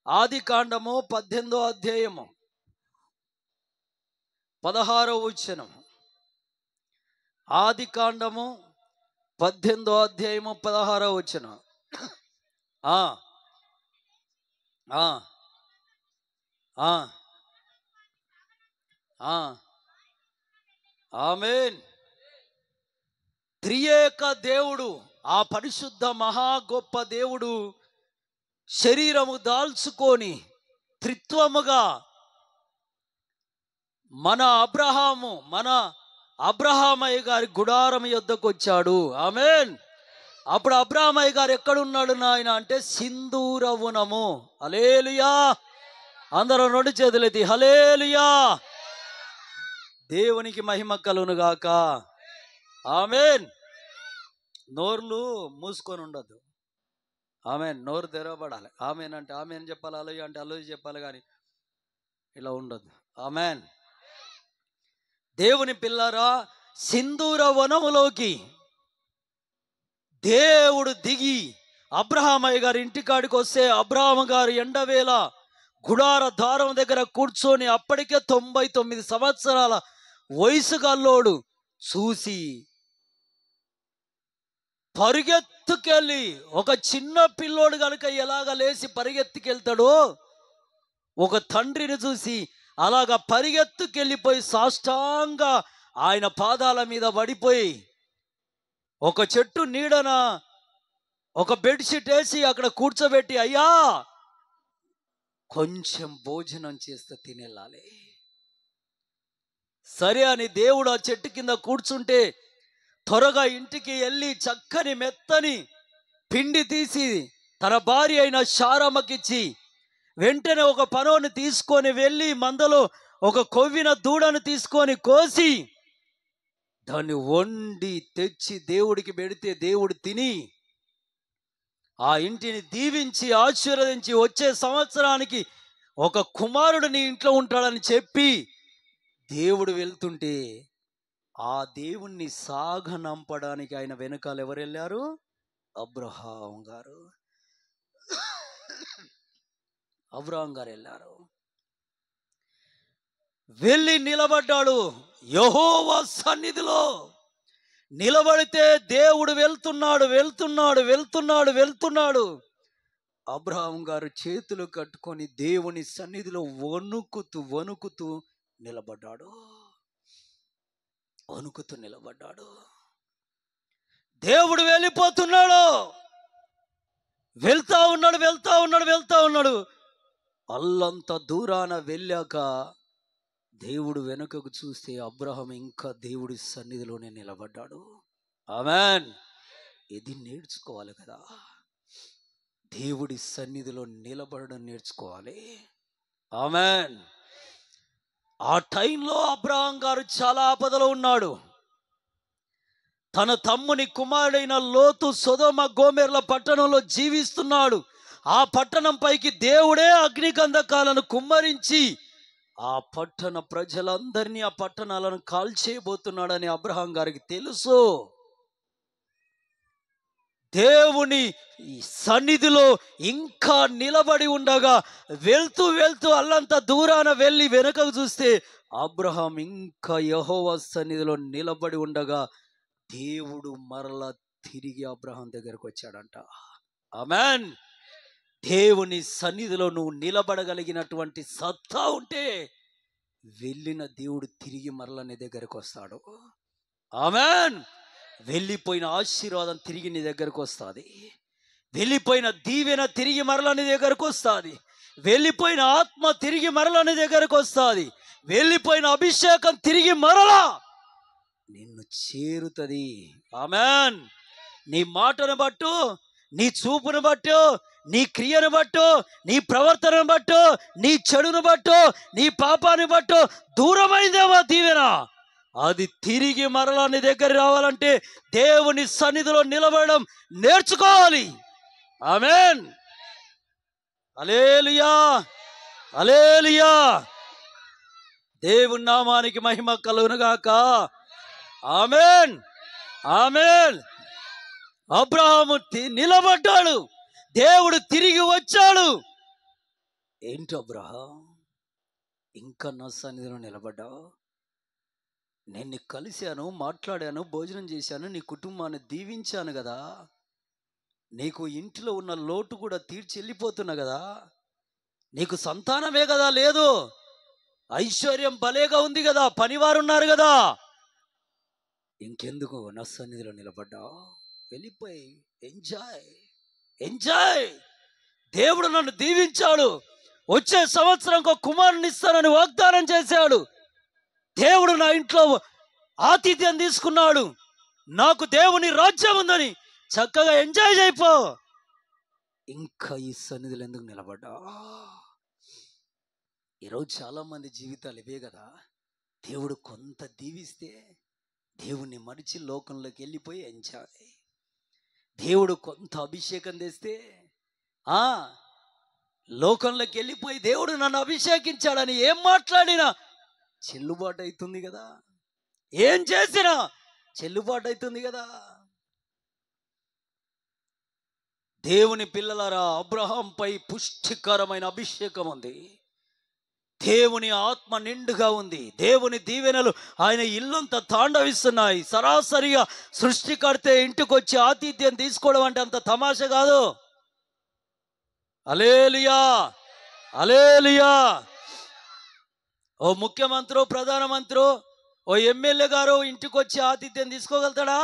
ఆదికాండము 18వ అధ్యాయము 16వ వచనం. ఆదికాండము 18వ అధ్యాయము 16వ వచనం. ఆమేన్. త్రియేక దేవుడు ఆ పరిశుద్ధ మహా గొప్ప దేవుడు శరీరము దాల్చుకొని త్రిత్వముగా మన అబ్రహామయ్య గారి గుడారం యొద్దకు వచ్చాడు. ఆమేన్. అప్పుడు అబ్రహామయ్య గారు ఎక్కడున్నాడు నాయన అంటే సింధూరవనము. హల్లెలూయా. అందరూ రెండు చేతులెత్తి హల్లెలూయా. దేవునికి మహిమ కలుగును గాక. ఆమేన్. నోర్లు మూసుకొని ఉండద్దు. ఆమేన్. నోరు తెరవబడాలి. ఆమేన్ అంటే ఆమేన్ చెప్పాలి, హల్లెలూయా అంటే హల్లెలూయా చెప్పాలి, కానీ ఇలా ఉండద్దు. ఆమేన్. దేవుని పిల్లారా, సింధూర వనములోకి దేవుడు దిగి అబ్రహామయ్య గారి ఇంటికాడికి వస్తే అబ్రహాము గారు ఎండవేళ గుడార ద్వారం దగ్గర కూర్చొని అప్పటికే 99 సంవత్సరాల వయసు గల్లోడు చూసి పరిగెత్తుకెళ్ళి, ఒక చిన్న పిల్లోడు కనుక ఎలాగ లేచి పరిగెత్తుకెళ్తాడో ఒక తండ్రిని చూసి అలాగా పరిగెత్తుకెళ్ళిపోయి సాష్టాంగ ఆయన పాదాల మీద పడిపోయి ఒక చెట్టు నీడన ఒక బెడ్షీట్ వేసి అక్కడ కూర్చోబెట్టి, అయ్యా కొంచెం భోజనం చేస్తే తినేళ్ళాలి. సరే అని దేవుడు ఆ చెట్టు కింద కూర్చుంటే త్వరగా ఇంటికి వెళ్ళి చక్కని మెత్తని పిండి తీసి తన భార్య అయిన శారమ్మకిచ్చి వెంటనే ఒక పనోని తీసుకొని వెళ్ళి మందలో ఒక కొవ్విన దూడను తీసుకొని కోసి దాన్ని వండి తెచ్చి దేవుడికి పెడితే దేవుడు తిని ఆ ఇంటిని దీవించి ఆశీర్వదించి వచ్చే సంవత్సరానికి ఒక కుమారుడు నీ ఇంట్లో ఉంటాడని చెప్పి దేవుడు వెళ్తుంటే ఆ దేవుణ్ణి సాగనంపడానికి ఆయన వెనకాల ఎవరు వెళ్ళారు? అబ్రహాం గారు వెళ్ళారు. వెళ్ళి నిలబడ్డాడు. యెహోవా సన్నిధిలో నిలబడితే దేవుడు వెళ్తున్నాడు. అబ్రహాం గారు చేతులు కట్టుకొని దేవుని సన్నిధిలో వణుకుతూ నిలబడ్డాడు. దేవుడు వెళ్ళిపోతున్నాడు. వెళ్తా ఉన్నాడు. అల్లంత దూరాన వెళ్ళాక దేవుడు వెనుకకు చూస్తే అబ్రహాం ఇంకా దేవుడి సన్నిధిలోనే నిలబడ్డాడు. ఆమేన్. ఇది నేర్చుకోవాలి కదా, దేవుడి సన్నిధిలో నిలబడడం నేర్చుకోవాలి. ఆమేన్. ఆ టైంలో అబ్రహాం గారు చాలా ఆపదలో ఉన్నాడు. తన తమ్ముని కుమారుడైన లోతు సొదొమ గోమెర్ల పట్టణంలో జీవిస్తున్నాడు. ఆ పట్టణం పైకి దేవుడే అగ్నిగంధకాలను కుమ్మరించి ఆ పట్టణ ప్రజలందరినీ, ఆ పట్టణాలను కాల్చేయబోతున్నాడని అబ్రహాం గారికి తెలుసు. దేవుని సన్నిధిలో ఇంకా నిలబడి ఉండగా వెళ్తూ అల్లంత దూరాన వెళ్ళి వెనకకు చూస్తే అబ్రహాం ఇంకా యెహోవా సన్నిధిలో నిలబడి ఉండగా దేవుడు మరలా తిరిగి అబ్రహాం దగ్గరకు వచ్చాడంట. ఆమేన్. దేవుని సన్నిధిలో నువ్వు నిలబడగలిగినటువంటి సత్తా ఉంటే వెళ్ళిన దేవుడు తిరిగి మరలా నీ దగ్గరకు వస్తాడు. ఆమేన్. వెళ్ళిపోయిన ఆశీర్వాదం తిరిగి నీ దగ్గరకు వస్తుంది. వెళ్ళిపోయిన దీవెన తిరిగి మరలా నీ దగ్గరకు వస్తుంది. వెళ్ళిపోయిన ఆత్మ తిరిగి మరలా నీ దగ్గరకు వస్తుంది. వెళ్ళిపోయిన అభిషేకం తిరిగి మరలా నిన్ను చేరుతుంది. ఆమేన్. నీ మాటను బట్టు, నీ చూపును బట్టు, నీ క్రియను బట్టు, నీ ప్రవర్తనను బట్టు, నీ చెడును బట్టు, నీ పాపాన్ని బట్టు దూరమైందేమో దీవెన, అది తిరిగి మరలా నీ దగ్గర రావాలంటే దేవుని సన్నిధిలో నిలబడడం నేర్చుకోవాలి. ఆమేన్. హల్లెలూయా. దేవుని నామానికి మహిమ కలుగును గాక. ఆమేన్. అబ్రహాము నిలబడ్డాడు. దేవుడు తిరిగి వచ్చాడు. ఏంటి అబ్రహాం, ఇంకా నా సన్నిధిలో నిలబడ్డావు? నేను కలిశాను, మాట్లాడాను, భోజనం చేశాను, నీ కుటుంబాన్ని దీవించాను కదా, నీకు ఇంటిలో ఉన్న లోటు కూడా తీర్చి వెళ్ళిపోతున్నా కదా, నీకు సంతానమే కదా లేదు, ఐశ్వర్యం భలేగా ఉంది కదా, పనివారు ఉన్నారు కదా, ఇంకెందుకు నా సన్నిధిలో నిలబడ్డావు? వెళ్ళిపోయి ఎంజాయ్ ఎంజాయ్. దేవుడు నన్ను దీవించాడు, వచ్చే సంవత్సరం ఒక కుమారుని ఇస్తానని వాగ్దానం చేశాడు. దేవుడు నా ఇంట్లో ఆతిథ్యం తీసుకున్నాడు, నాకు దేవుని రాజ్యం ఉందని చక్కగా ఎంజాయ్ చేయిపో. ఇంకా ఈ సన్నిధిలో ఎందుకు నిలబడ్డా? ఈరోజు చాలా మంది జీవితాలు ఇవే కదా. దేవుడు కొంత దీవిస్తే దేవుణ్ణి మరిచి లోకంలోకి వెళ్ళిపోయి ఎంజాయ్. దేవుడు కొంత అభిషేకం తెస్తే లోకంలోకి వెళ్ళిపోయి దేవుడు నన్ను అభిషేకించాడని ఏం మాట్లాడినా చెల్లుబాటు అవుతుంది కదా, ఏం చేసినా చెల్లుబాటు అవుతుంది కదా. దేవుని పిల్లలారా, అబ్రహాంపై పుష్టికరమైన అభిషేకం ఉంది, దేవుని ఆత్మ నిండుగా ఉంది, దేవుని దీవెనలు ఆయన ఇల్లంతా తాండవిస్తున్నాయి. సరాసరిగా సృష్టికర్తే ఇంటికి వచ్చి ఆతిథ్యం తీసుకోవడం అంటే అంత తమాషా కాదు. హల్లెలూయా, హల్లెలూయా. ఓ ముఖ్యమంత్రి, ప్రధానమంత్రి, ఓ ఎమ్మెల్యే గారు ఇంటికి వచ్చి ఆతిథ్యం తీసుకోగలుగుతాడా?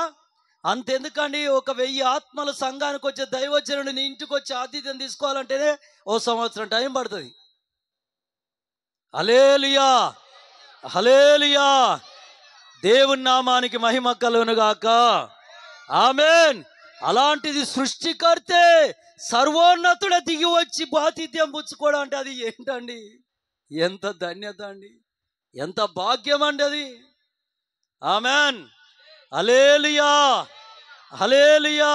అంతెందుకండి, 1000 ఆత్మల సంఘానికి వచ్చే దైవజనుడు నీ ఇంటికి వచ్చి ఆతిథ్యం తీసుకోవాలంటేనే ఓ సంవత్సరం టైం పడుతుంది. హల్లెలూయా, హల్లెలూయా. దేవుని నామానికి మహిమ కలుగును గాక. ఆమేన్. అలాంటిది సృష్టికర్తే సర్వోన్నతుడ దిగి వచ్చి ఆతిథ్యం పుచ్చుకోవడం అంటే అది ఏంటండి? ఎంత ధన్యత అండి, ఎంత భాగ్యం అండి అది. ఆమేన్. హల్లెలూయా, హల్లెలూయా.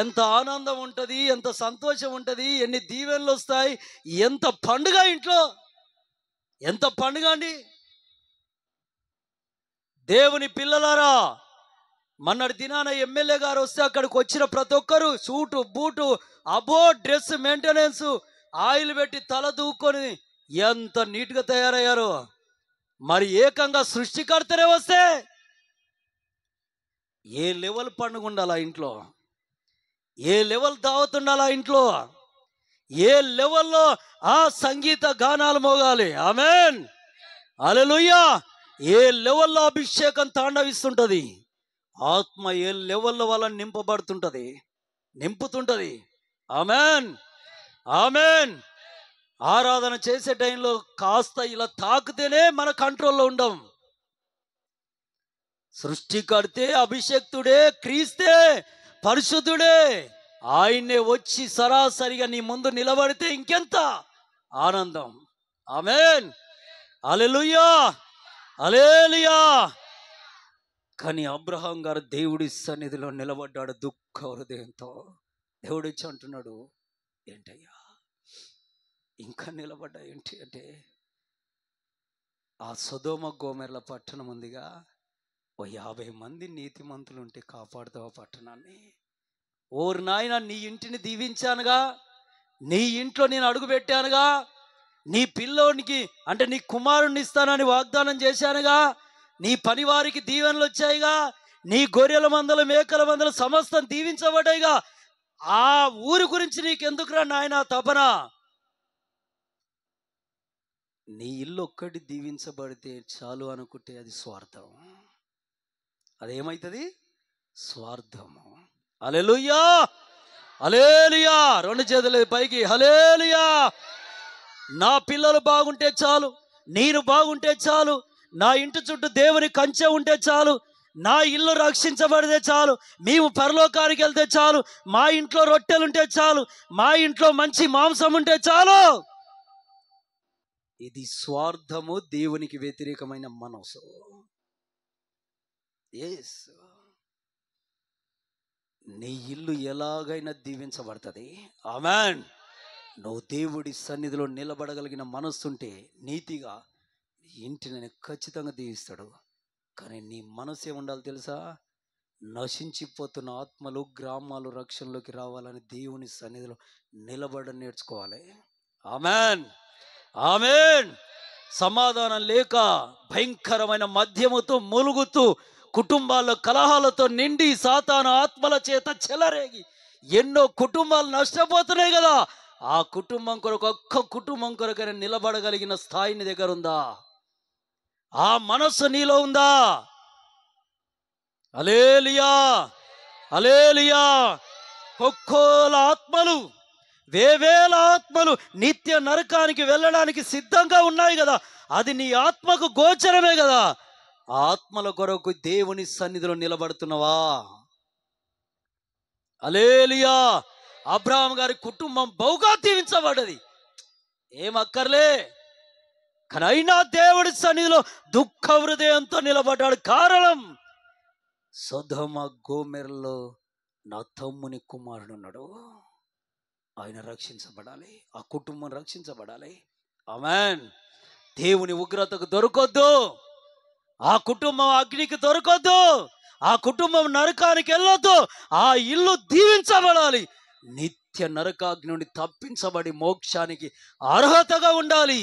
ఎంత ఆనందం ఉంటుంది, ఎంత సంతోషం ఉంటుంది, ఎన్ని దీవెనలు వస్తాయి, ఎంత పండుగ ఇంట్లో, ఎంత పండుగ అండి. దేవుని పిల్లలారా, మొన్నటి దినాన ఎమ్మెల్యే గారు వస్తే అక్కడికి వచ్చిన ప్రతి ఒక్కరు సూటు బూటు అబో డ్రెస్ మెయింటెనెన్స్ ఆయిల్ పెట్టి తల దూకొని ఎంత నీట్గా తయారయ్యారు. మరి ఏకంగా సృష్టికర్తనే వస్తే ఏ లెవెల్ పండుగ ఉండాలా ఇంట్లో, ఏ లెవెల్ దావత్ ఉండాలా ఇంట్లో, ఏ లెవెల్లో ఆ సంగీత గానాలు మోగాలి. ఆమేన్, హల్లెలూయా. ఏ లెవెల్లో అభిషేకం తాండవిస్తుంటది, ఆత్మ ఏ లెవెల్లో వాళ్ళని నింపుతుంటది. ఆమేన్, ఆమేన్. ఆరాధన చేసే టైంలో కాస్త ఇలా తాకితేనే మన కంట్రోల్లో ఉండం. సృష్టికర్తే, అభిషేక్తుడే, క్రీస్తే, పరిశుద్ధుడే, ఆయన్నే వచ్చి సరాసరిగా నీ ముందు నిలబడితే ఇంకెంత ఆనందం. ఆమేన్, హల్లెలూయా, హల్లెలూయా. కానీ అబ్రహాం గారు దేవుడి సన్నిధిలో నిలబడ్డాడు దుఃఖ హృదయంతో. దేవుడు వచ్చి అంటున్నాడు, ఏంటయ్యా ఇంకా నిలబడ్డా ఏంటి అంటే, ఆ సొదొమ గోమెర్ల పట్టణం ఉందిగా, ఓ 50 మంది నీతిమంతులు ఉంటే కాపాడుతావా పట్టణాన్ని? ఓరు నాయన, నీ ఇంటిని దీవించానుగా, నీ ఇంట్లో నేను అడుగు పెట్టానుగా, నీ పిల్లోనికి అంటే నీ కుమారుణ్ణి ఇస్తానని వాగ్దానం చేశానుగా, నీ పని వారికి దీవెనలు వచ్చాయిగా, నీ గొర్రెల మందలు మేకల మందలు సమస్తం దీవించబడ్డాయిగా, ఆ ఊరి గురించి నీకెందుకురా నాయన తపన? నీ ఇల్లు ఒక్కటి దీవించబడితే చాలు అనుకుంటే అది స్వార్థం. అదేమవుతుంది? స్వార్థము. హల్లెలూయా, హల్లెలూయా. 2 చేతులు పైకి, హల్లెలూయా. నా పిల్లలు బాగుంటే చాలు, నేను బాగుంటే చాలు, నా ఇంటి చుట్టూ దేవుని కంచె ఉంటే చాలు, నా ఇల్లు రక్షించబడితే చాలు, మేము పరలోకానికి వెళ్తే చాలు, మా ఇంట్లో రొట్టెలుంటే చాలు, మా ఇంట్లో మంచి మాంసం ఉంటే చాలు. ఇది స్వార్థము, దేవునికి వ్యతిరేకమైన మనసు. నీ ఇల్లు ఎలాగైనా దీవించబడుతుంది. ఆమేన్. నువ్వు దేవుడి సన్నిధిలో నిలబడగలిగిన మనస్సుంటే నీతిగా నీ ఇంటిని ఖచ్చితంగా దీవిస్తాడు. కానీ నీ మనసు ఏముండాలి తెలుసా? నశించిపోతున్న ఆత్మలు, గ్రామాలు రక్షణలోకి రావాలని దేవుని సన్నిధిలో నిలబడ నేర్చుకోవాలి. ఆమేన్, ఆమేన్. సమాధానం లేక భయంకరమైన మద్యముతో మూలుగుతూ కుటుంబాల్లో కలహాలతో నిండి సాతాను ఆత్మల చేత చెలరేగి ఎన్నో కుటుంబాలు నష్టపోతున్నాయి కదా. ఆ కుటుంబం కొరకు, ఒక్క కుటుంబం కొరకైనా నిలబడగలిగిన స్థాయి నీ దగ్గర ఉందా? ఆ మనస్సు నీలో ఉందా? హల్లెలూయా, హల్లెలూయా. కొక్కోల ఆత్మలు, వేవేల ఆత్మలు నిత్య నరకానికి వెళ్ళడానికి సిద్ధంగా ఉన్నాయి కదా, అది నీ ఆత్మకు గోచరమే కదా. ఆత్మల కొరకు దేవుని సన్నిధిలో నిలబడుతున్నావా? హల్లెలూయా. అబ్రహాం గారి కుటుంబం బహుగా దీవించబడ్డది, ఏమక్కర్లే. కానీ అయినా దేవుడి సన్నిధిలో దుఃఖ హృదయంతో నిలబడ్డాడు. కారణం, సొదొమ గోమెరలో నా తమ్ముని కుమారుడు ఉన్నాడు, ఆయన రక్షించబడాలి, ఆ కుటుంబం రక్షించబడాలి. ఆమేన్. దేవుని ఉగ్రతకు దొరకొద్దు, ఆ కుటుంబం అగ్నికి దొరకొద్దు, ఆ కుటుంబం నరకానికి వెళ్ళొద్దు, ఆ ఇల్లు దీవించబడాలి, నిత్య నరకాగ్ని నుండి తప్పించబడి మోక్షానికి అర్హతగా ఉండాలి.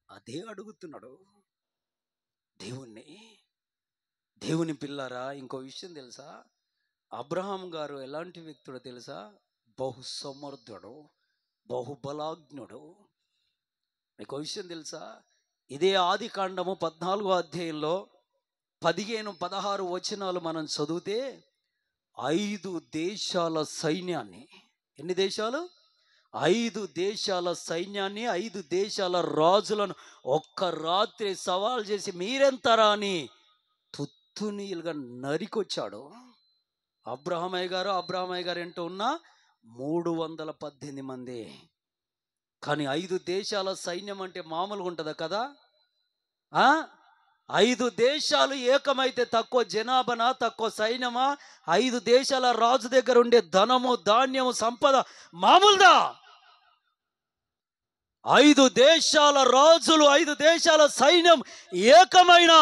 అదే అడుగుతున్నాడు దేవుణ్ణి. దేవుని పిల్లారా, ఇంకో విషయం తెలుసా? అబ్రహాం గారు ఎలాంటి వ్యక్తుడో తెలుసా? బహు సమర్థుడు, బహుబలాజ్ఞుడు. మీకు విషయం తెలుసా? ఇదే ఆది కాండము 14వ అధ్యాయంలో 15-16 వచనాలు మనం చదివితే 5 దేశాల సైన్యాన్ని, ఎన్ని దేశాలు? 5 దేశాల సైన్యాన్ని, 5 దేశాల రాజులను ఒక్క రాత్రి సవాల్ చేసి మీరెంతరా అని తుత్తునీలుగా నరికొచ్చాడు. అబ్రహామయ్య గారు ఏంటో ఉన్న 318 మంది. కానీ 5 దేశాల సైన్యం అంటే మామూలుగా ఉంటుందా కదా? 5 దేశాలు ఏకమైతే తక్కువ జనాభానా, తక్కువ సైన్యమా? 5 దేశాల రాజు దగ్గర ఉండే ధనము, ధాన్యము, సంపద మామూలుదా? 5 దేశాల రాజులు, 5 దేశాల సైన్యం ఏకమైన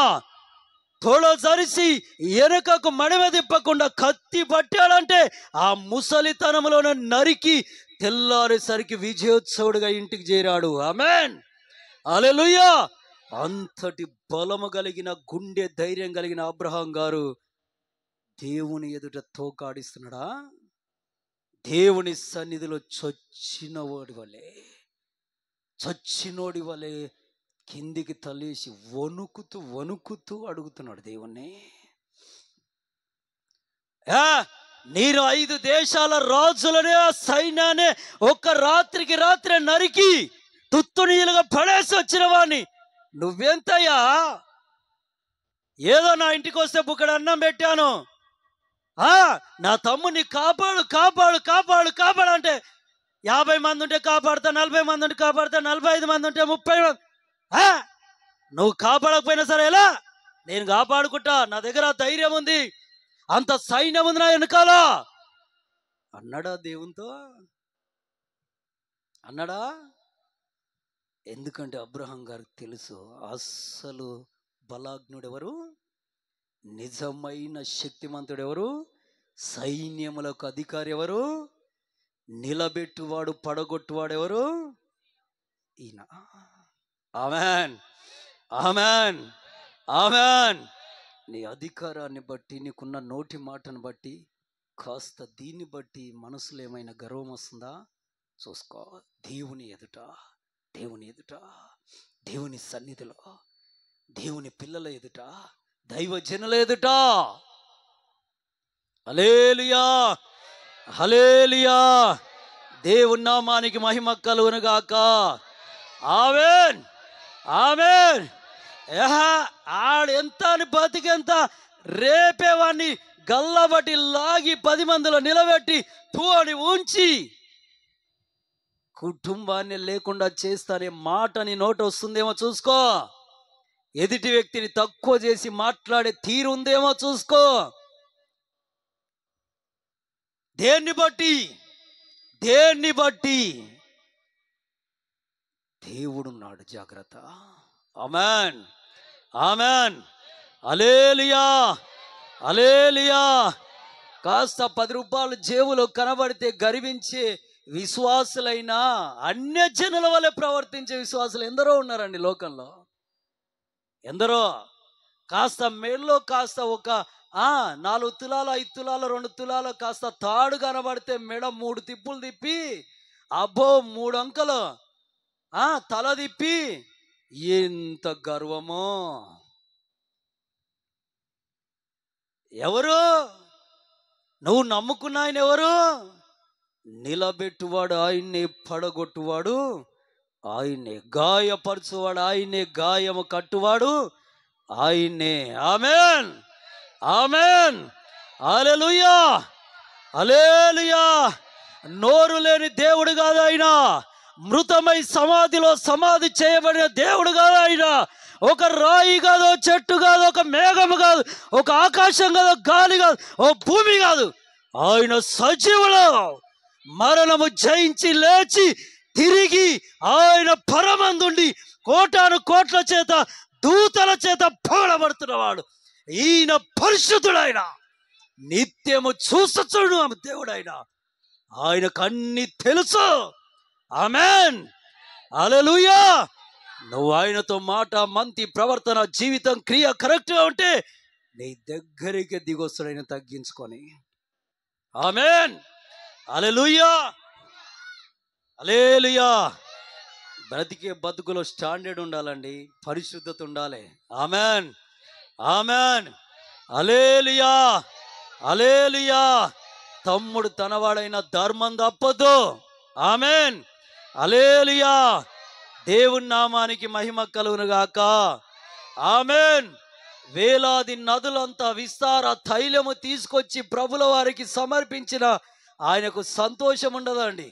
తోడ జరిసి వెనుకకు మడిమ తిప్పకుండా కత్తి పట్టాడంటే ఆ ముసలితనంలోనే నరికి తెల్లారేసరికి విజయోత్సవుడిగా ఇంటికి చేరాడు. ఆమేన్, హల్లెలూయా. అంతటి బలము కలిగిన, గుండె ధైర్యం కలిగిన అబ్రహాం గారు దేవుని ఎదుట తోకాడిస్తున్నాడా? దేవుని సన్నిధిలో చచ్చినోడి వలె కిందికి తలేసి వణుకుతూ అడుగుతున్నాడు దేవుణ్ణి. నేను 5 దేశాల రాజులనే, ఆ సైన్యాన్ని ఒక్క రాత్రికి రాత్రి నరికి తుత్తునీలుగా పడేసి వచ్చిన వాడిని నువ్వెంతయ్యా? ఏదో నా ఇంటికి వస్తే బుక్కడు అన్నం పెట్టాను, నా తమ్ముని కాపాడు కాపాడు కాపాడు కాపాడు అంటే 50 మంది ఉంటే కాపాడుతా, 40 మంది ఉంటే కాపాడుతా, 45 మంది ఉంటే 30 మంది. నువ్వు కాపాడకపోయినా సరే ఎలా? నేను కాపాడుకుంటా, నా దగ్గర ధైర్యం ఉంది, అంత సైన్యం ఉంది నా వెనకాల అన్నాడా? దేవునితో అన్నాడా? ఎందుకంటే అబ్రహాం గారికి తెలుసు, అస్సలు బలాజ్ఞుడెవరు, నిజమైన శక్తిమంతుడెవరు, సైన్యములకు అధికారి ఎవరు, నిలబెట్టువాడు పడగొట్టువాడెవరు? ఈయన. ఆమేన్, ఆమేన్, ఆమేన్. నీ అధికారాన్ని బట్టి, నీకున్న నోటి మాటను బట్టి, కాస్త దీన్ని బట్టి మనసులో ఏమైనా గర్వం వస్తుందా? చూసుకో. దేవుని ఎదుట, దేవుని సన్నిధిలో, దేవుని పిల్లల ఎదుట, దైవజనుల ఎదుట, హల్లెలూయా, హల్లెలూయా, దేవుని నామానికి మహిమ కలుగును గాక. ఆమేన్, ఆమేన్. ఆడెంత అని బతికెంత, రేపేవాడిని గల్లబట్టి లాగి 10 మందిలో నిలబెట్టి తోడి ఉంచి కుటుంబాన్ని లేకుండా చేస్తానే మాట నీ నోట వస్తుందేమో చూసుకో. ఎదుటి వ్యక్తిని తక్కువ చేసి మాట్లాడే తీరు ఉందేమో చూసుకో. దేన్ని బట్టి దేవుడున్నాడు, జాగ్రత్త. ఆమేన్, ఆమేన్, హల్లెలూయా, హల్లెలూయా. కాస్త 10 రూపాయలు జేబులో కనబడితే గర్వించే విశ్వాసులైనా అన్యజనుల వల్లే ప్రవర్తించే విశ్వాసులు ఎందరో ఉన్నారండి లోకంలో, ఎందరో. కాస్త మెడలో కాస్త ఒక 4 తులాలు, 5 తులాలు, 2 తులాలు కాస్త తాడు కనబడితే మెడ 3 తిప్పులు తిప్పి, అబ్బో 3 అంకలు తల తిప్పి, ఎంత గర్వమో. ఎవరు? నువ్వు నమ్ముకున్న ఆయన ఎవరు? నిలబెట్టువాడు ఆయన్నే, పడగొట్టువాడు ఆయన్నే, గాయపరచువాడు ఆయన్నే, గాయము కట్టువాడు ఆయన్నే. ఆమేన్, ఆమేన్, హల్లెలూయా, హల్లెలూయా. నోరు లేని దేవుడు కాదు ఆయన, మృతమై సమాధిలో సమాధి చేయబడిన దేవుడు కాదు ఆయన. ఒక రాయి కాదు, చెట్టు కాదు, ఒక మేఘము కాదు, ఒక ఆకాశం కాదు, గాలి కాదు, ఓ భూమి కాదు. ఆయన సజీవుడు, మరణము జయించి లేచి తిరిగి ఆయన పరమందుండి కోటాను కోట్ల చేత దూతల చేత పొగడబడుతున్నవాడు. ఈయన పరిశుద్ధుడైన, నిత్యము చూసొచ్చుడు దేవుడైన, ఆయనకు అన్ని తెలుసు. ఆమేన్, హల్లెలూయా. నువ్వు ఆయనతో మాట, మంతి, ప్రవర్తన, జీవితం, క్రియ కరెక్ట్గా ఉంటే నీ దగ్గరికి దిగొస్తాడైనా తగ్గించుకొని. ఆమేన్, హల్లెలూయా, హల్లెలూయా. బ్రతికే బతుకులో స్టాండర్డ్ ఉండాలండి, పరిశుద్ధత ఉండాలి. ఆమేన్, ఆమేన్, హల్లెలూయా, హల్లెలూయా. తమ్ముడు తనవాడైన ధర్మం తప్పదు. ఆమేన్, హల్లెలూయా. దేవుని నామానికి మహిమ కలుగును గాక. ఆమేన్. వేలాది నదులంతా విస్తార తైలము తీసుకొచ్చి ప్రభుల వారికి సమర్పించిన ఆయనకు సంతోషం ఉండదండి.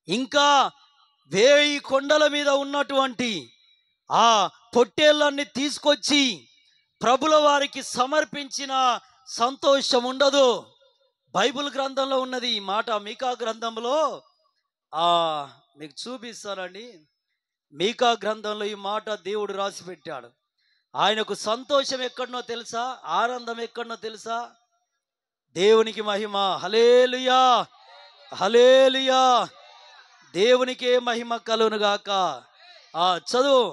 ఇంకా 1000 కొండల మీద ఉన్నటువంటి ఆ పొట్టేళ్ళన్ని తీసుకొచ్చి ప్రభుల వారికి సమర్పించిన సంతోషం ఉండదు. బైబిల్ గ్రంథంలో ఉన్నది ఈ మాట. మీకా గ్రంథంలో మీకు చూపిస్తానండి. మీకా గ్రంథంలో ఈ మాట దేవుడు రాసి పెట్టాడు. ఆయనకు సంతోషం ఎక్కడనో తెలుసా? ఆనందం ఎక్కడనో తెలుసా? దేవునికి మహిమ. హల్లెలూయా, హల్లెలూయా. దేవునికే మహిమ కలుగును గాక. చదువు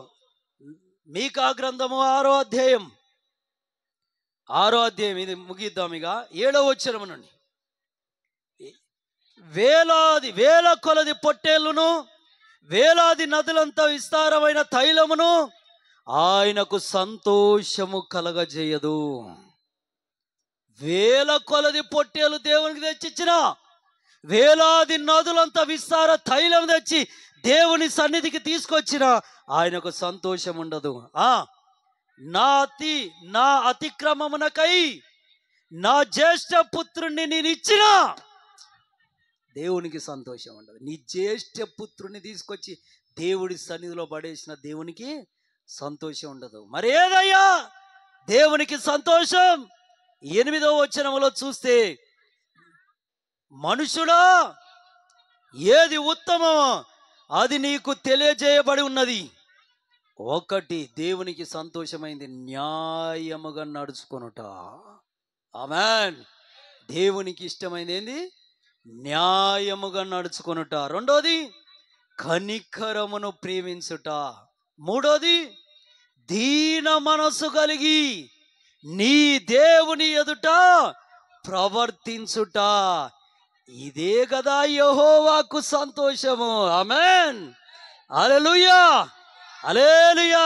మీకా గ్రంథము 6వ అధ్యాయం. ఇది ముగిద్దాం. ఇక 7వ వచనం నుండి. వేల కొలది పొట్టేళ్లను, వేలాది నదులంతా విస్తారమైన తైలమును ఆయనకు సంతోషము కలగజేయదు. వేల కొలది పొట్టేలు దేవునికి తెచ్చిచ్చిన, వేలాది నదులంతా విస్తార తైలం తెచ్చి దేవుని సన్నిధికి తీసుకొచ్చిన ఆయనకు సంతోషం ఉండదు. నా అతిక్రమమునకై నా జ్యేష్ఠ పుత్రుణ్ణి నేను ఇచ్చిన, దేవునికి సంతోషం ఉండదు. నీ జ్యేష్ఠ పుత్రుని తీసుకొచ్చి దేవుడి సన్నిధిలో పడేసిన దేవునికి సంతోషం ఉండదు. మరి ఏదయ్యా దేవునికి సంతోషం? 8వ వచనములో చూస్తే, మనుషుడా ఏది ఉత్తమమో అది నీకు తెలియజేయబడి ఉన్నది. ఒకటి దేవునికి సంతోషమైంది, న్యాయముగా నడుచుకొనుట. ఆమేన్. దేవునికి ఇష్టమైంది ఏంది? న్యాయముగా నడుచుకొనుట. రెండోది కనికరమును ప్రేమించుట. మూడోది దీన మనసు కలిగి నీ దేవుని ఎదుట ప్రవర్తించుట. ఇదే కదా యెహోవాకు సంతోషము. ఆమేన్, హల్లెలూయా, హల్లెలూయా.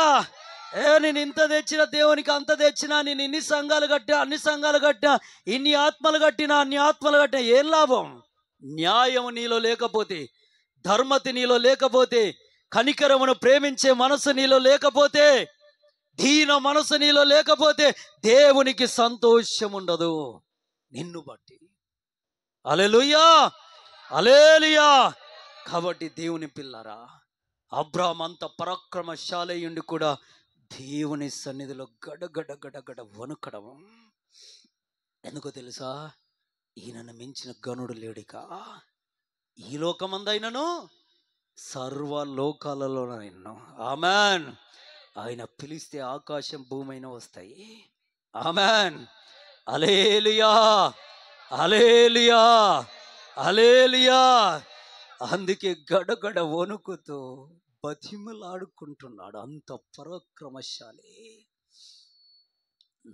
నేను ఇంత తెచ్చిన దేవునికి అంత తెచ్చినా, నేను ఇన్ని సంఘాలు కట్టినా, అన్ని సంఘాలు కట్టినా, ఇన్ని ఆత్మలు కట్టినా, అన్ని ఆత్మలు కట్టినా, ఏం లాభం? న్యాయము నీలో లేకపోతే, ధర్మతి నీలో లేకపోతే, కనికరమును ప్రేమించే మనసు నీలో లేకపోతే, దీన మనసు నీలో లేకపోతే దేవునికి సంతోషం ఉండదు నిన్ను బట్టి. హల్లెలూయా, హల్లెలూయా. కాబట్టి దేవుని పిల్లరా, అబ్రాహాము అంత పరాక్రమశాలయుండి కూడా దేవుని సన్నిధిలో గడగడ గడగడ వణుకడం ఎందుకో తెలుసా? ఈయనను మించిన గనుడు లేడిక. ఈ లోకమందైనను సర్వలోకాలలోనైనా. ఆమేన్. ఆయన పిలిస్తే ఆకాశం భూమైన వస్తాయి. ఆమేన్, హల్లెలూయా, హల్లెలూయా, హల్లెలూయా. అందుకే గడగడ వణుకుతూ బతిమలాడుకుంటున్నాడు. అంత పరాక్రమశాలి.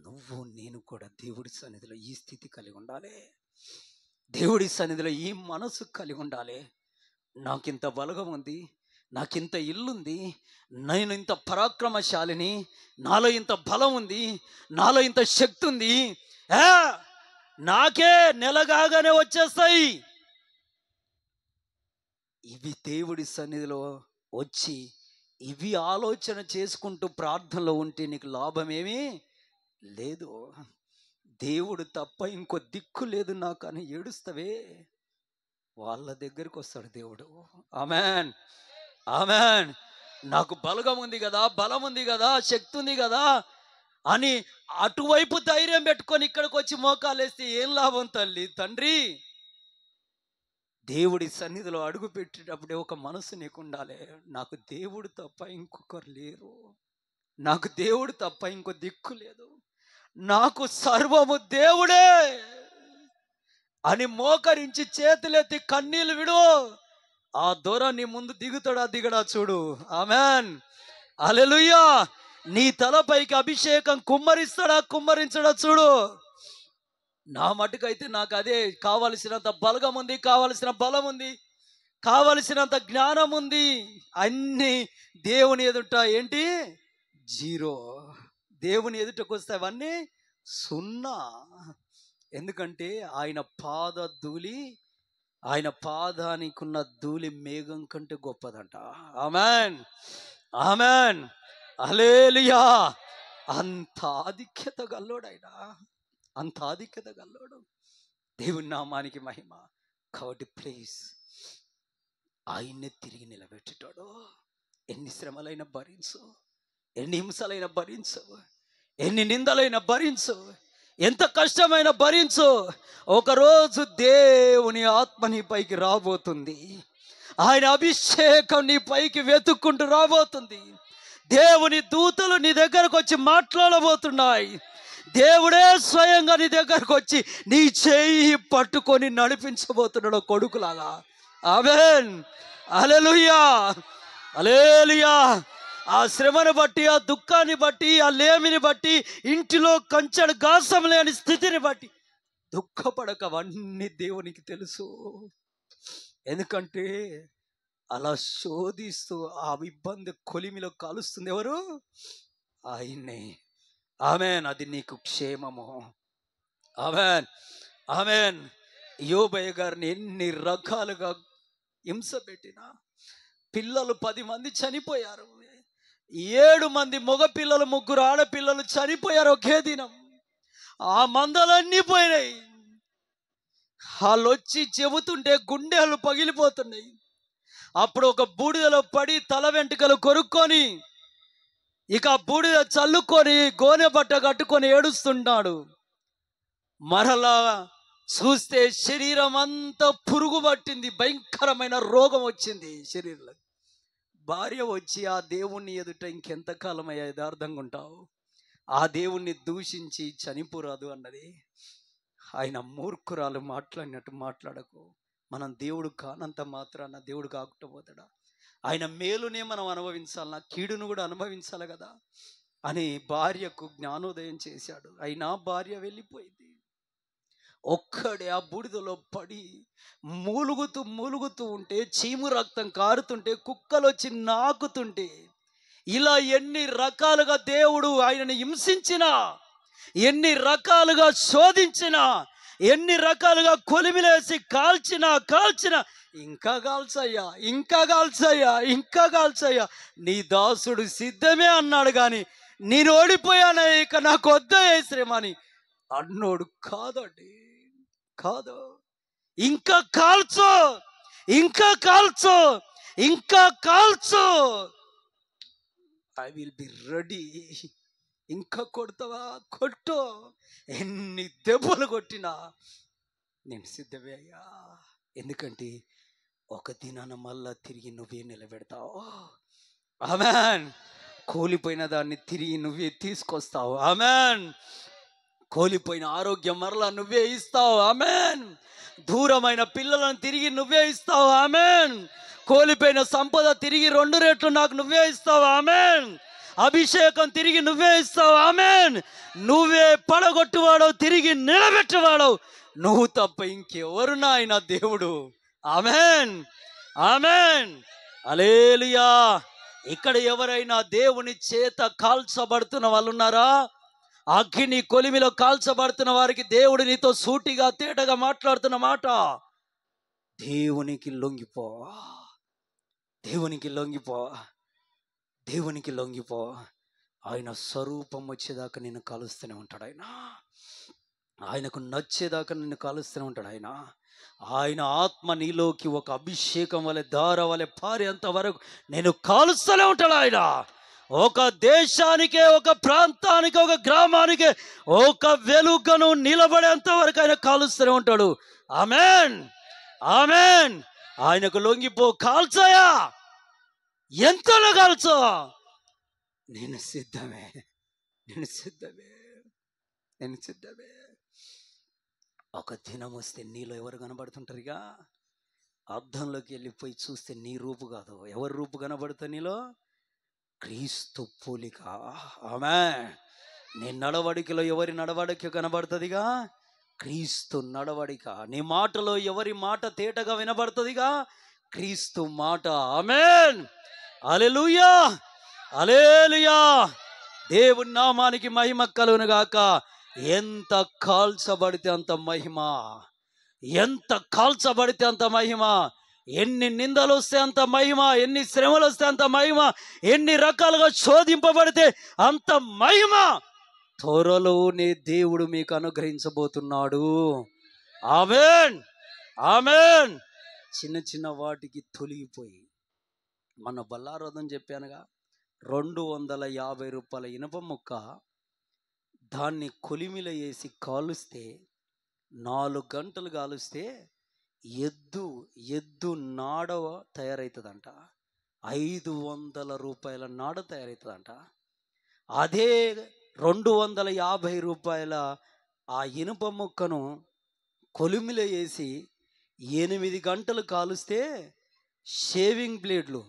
నువ్వు నేను కూడా దేవుడి సన్నిధిలో ఈ స్థితి కలిగి ఉండాలి. దేవుడి సన్నిధిలో ఈ మనసు కలిగి ఉండాలి. నాకింత బలగం ఉంది, నాకింత ఇల్లుంది, నేను ఇంత పరాక్రమశాలిని, నాలో ఇంత బలం ఉంది, నాలో ఇంత శక్తి ఉంది. నాకే నెల కాగానే వచ్చేస్తాయి. ఇవి దేవుడి సన్నిధిలో వచ్చి ఇవి ఆలోచన చేసుకుంటూ ప్రార్థనలో ఉంటే నీకు లాభం ఏమీ లేదు. దేవుడు తప్ప ఇంకో దిక్కు లేదు నాకు అని ఏడుస్తావే, వాళ్ళ దగ్గరికి వస్తాడు దేవుడు. Amen, amen. నాకు బలగం ఉంది కదా, బలం ఉంది కదా, శక్తి ఉంది కదా అని అటువైపు ధైర్యం పెట్టుకొని ఇక్కడికి వచ్చి మోకాలేస్తే ఏం లాభం తల్లి తండ్రి? దేవుడి సన్నిధిలో అడుగు పెట్టేటప్పుడే ఒక మనసు నీకు ఉండాలి. నాకు దేవుడు తప్ప ఇంకొకరు లేరు, నాకు దేవుడు తప్ప ఇంకో దిక్కు లేదు, నాకు సర్వము దేవుడే అని మోకరించి చేతులెత్తి కన్నీళ్ళు విడు. ఆ దొర నీ ముందు దిగుతాడా దిగడా చూడు. ఆమెన్, హల్లెలూయా. నీ తలపైకి అభిషేకం కుమ్మరిస్తాడా కుమ్మరించడా చూడు. నా మటుకైతే నాకు అదే కావలసినంత బలగం ఉంది, కావలసిన బలం ఉంది, కావలసినంత జ్ఞానం ఉంది. అన్ని దేవుని ఎదుట ఏంటి? జీరో. దేవుని ఎదుటకు వస్తే అవన్నీ సున్నా. ఎందుకంటే ఆయన పాద ధూళి, ఆయన పాదానికి ఉన్న ధూళి మేఘం కంటే గొప్పదంట. ఆమెన్, ఆమెన్, హల్లెలూయా. అంత ఆధిక్యత గల్లోడు ఆయన, అంత ఆధిక్యత గల్లోడు. దేవుని నామానికి మహిమ. కాబట్టి ప్లీజ్ ఆయన్నే తిరిగి నిలబెట్టేటాడు. ఎన్ని శ్రమలైనా భరించు, ఎన్ని హింసలైనా భరించు, ఎన్ని నిందలైనా భరించు, ఎంత కష్టమైన భరించు. ఒకరోజు దేవుని ఆత్మ నీ పైకి రాబోతుంది. ఆయన అభిషేకం నీ పైకి వెతుక్కుంటూ రాబోతుంది. దేవుని దూతలు నీ దగ్గరకు వచ్చి మాట్లాడబోతున్నాయి. దేవుడే స్వయంగా నీ దగ్గరకు వచ్చి నీ చేయి పట్టుకొని నడిపించబోతున్నాడు కొడుకులాగా. ఆమేన్, హల్లెలూయా, హల్లెలూయా. ఆ శ్రమను బట్టి, ఆ దుఃఖాన్ని బట్టి, ఆ లేమిని బట్టి, ఇంటిలో కంచెడు గాసం లేని స్థితిని బట్టి దుఃఖపడక. అవన్నీ దేవునికి తెలుసు. ఎందుకంటే అలా శోధిస్తూ ఆ ఇబ్బంది కొలిమిలో కాలుస్తుంది ఎవరు? ఆయన్నే. ఆమెన్. అది నీకు క్షేమము. Amen, amen. యోబయ్య గారిని ఎన్ని రకాలుగా హింస పెట్టినా, పిల్లలు 10 మంది చనిపోయారు. 7 మంది మగ పిల్లలు, 3 ఆడపిల్లలు చనిపోయారు ఒకే దినం. ఆ మందలన్నీ పోయినాయి. వాళ్ళు వచ్చి చెబుతుంటే గుండెలు పగిలిపోతున్నాయి. అప్పుడు ఒక బూడిదలో పడి తల వెంట్రుకలు కొరుక్కొని, ఇక బూడిద చల్లుకొని గోనె బట్ట కట్టుకొని ఏడుస్తున్నాడు. మరలా చూస్తే శరీరం అంతా పురుగు పట్టింది, భయంకరమైన రోగం వచ్చింది శరీరంలో. భార్య వచ్చి ఆ దేవుణ్ణి ఎదుట ఇంకెంతకాలం అయ్యా యథార్థంగా ఉంటావు, ఆ దేవుణ్ణి దూషించి చనిపోరాదు అన్నది. ఆయన మూర్ఖురాలు మాట్లాడినట్టు మాట్లాడకు. మనం దేవుడు కానంత మాత్రాన దేవుడు కాకుండా పోతాడా? ఆయన మేలునే మనం అనుభవించాలన్నా కీడును కూడా అనుభవించాలి కదా అని భార్యకు జ్ఞానోదయం చేశాడు. అయినా భార్య వెళ్ళిపోయింది. ఒక్కడే ఆ బూడిదలో పడి మూలుగుతూ మూలుగుతూ ఉంటే, చీము రక్తం కారుతుంటే, కుక్కలు వచ్చి నాకుతుంటే, ఇలా ఎన్ని రకాలుగా దేవుడు ఆయనని హింసించినా, ఎన్ని రకాలుగా శోధించినా, ఎన్ని రకాలుగా కొలిమిలేసి కాల్చినా ఇంకా కాల్చయ్యా, ఇంకా కాల్చయ్యా, ఇంకా కాల్చయ్యా, నీ దాసుడు సిద్ధమే అన్నాడు. కానీ నేను ఓడిపోయానే, ఇక నాకు వద్దయ్యే శ్రమ అని అన్నోడు కాదండి, కాదు. ఇంకా కాల్చు, ఇంకా కాల్చు, ఇంకా కాల్చు. I will be ready. ఇంకా కొడతావా? కొట్టు. ఎన్ని దెబ్బలు కొట్టినా నేను సిద్ధమే అయ్యా. ఎందుకంటే ఒక దినాన మళ్ళా తిరిగి నువ్వే నిలబెడతావు. ఆమెన్. కోల్పోయిన దాన్ని తిరిగి నువ్వే తీసుకొస్తావు. ఆమెన్. కోల్పోయిన ఆరోగ్యం మరలా నువ్వే ఇస్తావు. ఆమెన్. దూరమైన పిల్లలను తిరిగి నువ్వే ఇస్తావు. ఆమెన్. కోల్పోయిన సంపద తిరిగి 2 రెట్లు నాకు నువ్వే ఇస్తావు. ఆమెన్. అభిషేకం తిరిగి నువ్వే ఇస్తావు. ఆమెన్. నువ్వే పడగొట్టువాడవు, తిరిగి నిలబెట్టువాడవు. నువ్వు తప్ప ఇంకెవరు నాయన దేవుడు. ఆమెన్, ఆమెన్, హల్లెలూయా. ఇక్కడ ఎవరైనా దేవుని చేత కాల్చబడుతున్న వాళ్ళు ఉన్నారా? అగ్ని కొలిమిలో కాల్చబడుతున్న వారికి దేవుడు నీతో సూటిగా తేటగా మాట్లాడుతున్న మాట, దేవునికి లొంగిపో, దేవునికి లొంగిపో, దేవునికి లొంగిపో. ఆయన స్వరూపం వచ్చేదాకా నిన్ను కలుస్తూనే ఉంటాడు. ఆయనకు నచ్చేదాకా నిన్ను కలుస్తూనే ఉంటాడు. ఆయన ఆత్మ నీలోకి ఒక అభిషేకం వలె, దార వలె పారేంత వరకు నేను కాలుస్తూనే ఉంటాడు. ఆయన ఒక దేశానికే, ఒక ప్రాంతానికి, ఒక గ్రామానికి ఒక వెలుగును నిలబడేంత వరకు ఆయన కాలుస్తూనే ఉంటాడు. ఆమేన్, ఆమేన్. ఆయనకు లొంగిపో, కాల్చయా, ఎంతలో కాల్చో, నేను సిద్ధమే, నేను సిద్ధమే, నేను సిద్ధమే. ఒక దినం వస్తే నీలో ఎవరు కనబడుతుంటారుగా? అద్దంలోకి వెళ్ళిపోయి చూస్తే నీ రూపు కాదు, ఎవరి రూపు కనబడుతుంది నీలో? క్రీస్తు పోలిక. ఆమేన్. నీ నడవడికలో ఎవరి నడవడిక కనబడుతుందిగా? క్రీస్తు నడవడిక. నీ మాటలో ఎవరి మాట తేటగా వినబడుతుందిగా? క్రీస్తు మాట. ఆమేన్. హల్లెలూయా, హల్లెలూయా. దేవుని నామానికి మహిమ కలుగును గాక. ఎంత కాల్చబడితే అంత మహిమ, ఎంత కాల్చబడితే అంత మహిమ. ఎన్ని నిందలు వస్తే అంత మహిమ, ఎన్ని శ్రమలు వస్తే అంత మహిమ, ఎన్ని రకాలుగా శోధింపబడితే అంత మహిమ త్వరలోనే దేవుడు మీకు అనుగ్రహించబోతున్నాడు. ఆమేన్, ఆమేన్. చిన్న చిన్న వాటికి తొలగిపోయి, మన బల్లారోధం చెప్పానుగా, 250 రూపాయల ఇనుప ముక్క, దాన్ని కొలిమిలో వేసి కాలుస్తే 4 గంటలు కాలుస్తే ఎద్దు నాడ తయారవుతుందంట. 500 రూపాయల నాడ తయారవుతుందంట. అదే 250 రూపాయల ఆ ఇనుప ముక్కను కొలిమిలో వేసి 8 గంటలు కాలుస్తే షేవింగ్ బ్లేడ్లు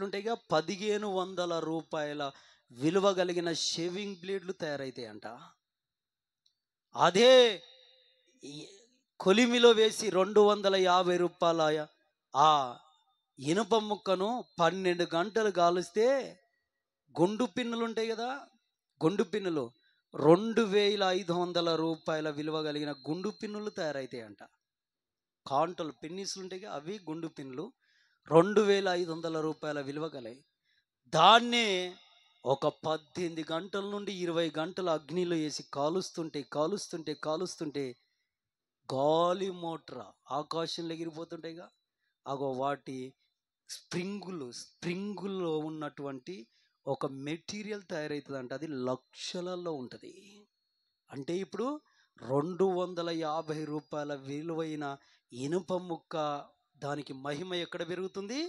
ఉంటాయిగా, 1500 రూపాయల విలువ కలిగిన షేవింగ్ బ్లేడ్లు తయారైతాయంట. అదే కొలిమిలో వేసి 250 రూపాయల ఆ ఇనుప ముక్కను 12 గంటలు కాలుస్తే గుండు పిన్నులు ఉంటాయి కదా, గుండు పిన్నులు 2500 రూపాయల విలువ కలిగిన గుండు పిన్నులు తయారైతాయంట. కాంటలు పిన్నిస్లు ఉంటాయి, అవి గుండు పిన్నులు 2500 రూపాయల విలువ కలయి. దాన్నే ఒక 18 గంటల నుండి 20 గంటల అగ్నిలో వేసి కాలుస్తుంటే గాలి మోటార్ ఆకాశంలో ఎగిరిపోతుంటాయిగా, అగో వాటి స్ప్రింగుల్లో ఉన్నటువంటి ఒక మెటీరియల్ తయారవుతుందంట. అది లక్షలలో ఉంటుంది. అంటే ఇప్పుడు 250 రూపాయల విలువైన ఇనుప ముక్క, దానికి మహిమ ఎక్కడ పెరుగుతుంది?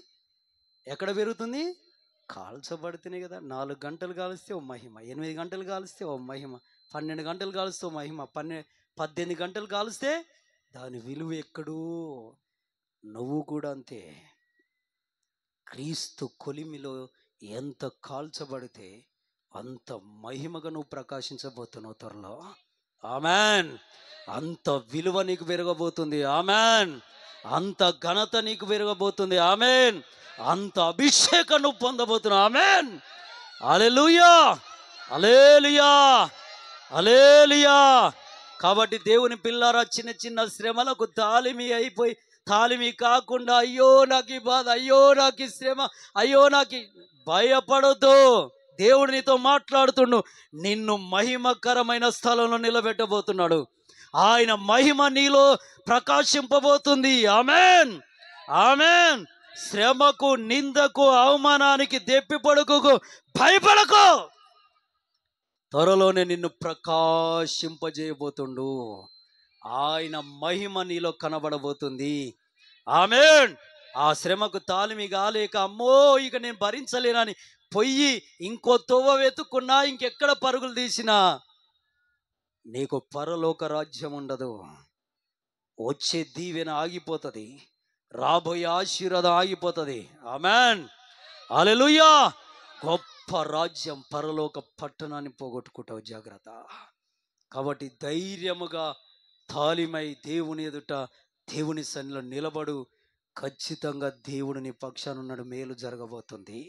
కాల్చబడితేనే కదా. 4 గంటలు కాలిస్తే ఓ మహిమ, 8 గంటలు కాలిస్తే ఓ మహిమ, 12 గంటలు కాలిస్తే ఓ మహిమ, 18 గంటలు కాలిస్తే దాని విలువ ఎక్కడూ. నువ్వు కూడా అంతే. క్రీస్తు కొలిమిలో ఎంత కాల్చబడితే అంత మహిమగా నువ్వు ప్రకాశించబోతున్నావు త్వరలో. ఆమేన్. అంత విలువ నీకు పెరగబోతుంది. ఆమేన్. అంత ఘనత నీకు పెరగబోతుంది. ఆమేన్. అంత అభిషేకం నువ్వు పొందబోతున్నావు. ఆమేన్. హల్లెలూయా, హల్లెలూయా, హల్లెలూయా. కాబట్టి దేవుని పిల్లారా, చిన్న చిన్న శ్రమలకు తాలిమి కాకుండా, అయ్యో నాకు ఈ బాధ, అయ్యో నాకు ఈ శ్రమ, అయ్యో నాకు భయపడొద్దు. దేవుడు నీతో మాట్లాడుతుండు. నిన్ను మహిమకరమైన స్థలంలో నిలబెట్టబోతున్నాడు. ఆయన మహిమ నీలో ప్రకాశింపబోతుంది. ఆమేన్, ఆమేన్. శ్రమకు, నిందకు, అవమానానికి, దెప్పిపడుకు భయపడకు. త్వరలోనే నిన్ను ప్రకాశింపజేయబోతుండు. ఆయన మహిమ నీలో కనబడబోతుంది. ఆమేన్. ఆ శ్రమకు తాలిమి కాలేక, అమ్మో ఇక నేను భరించలేనని పొయ్యి ఇంకో తోవ వెతుక్కున్నా, ఇంకెక్కడ పరుగులు తీసినా నీకు పరలోక రాజ్యం ఉండదు. వచ్చే దీవెన ఆగిపోతుంది, రాబోయే ఆశీర్వాదం ఆగిపోతుంది. ఆమేన్, హల్లెలూయా. గొప్ప రాజ్యం, పరలోక పట్టణాన్ని పోగొట్టుకుంటావు. జాగ్రత్త. కాబట్టి ధైర్యముగా తాలిమై దేవుని ఎదుట, దేవుని సన్నిధిలో నిలబడు. ఖచ్చితంగా దేవుడు నీ పక్షాన ఉన్నాడు. మేలు జరగబోతుంది.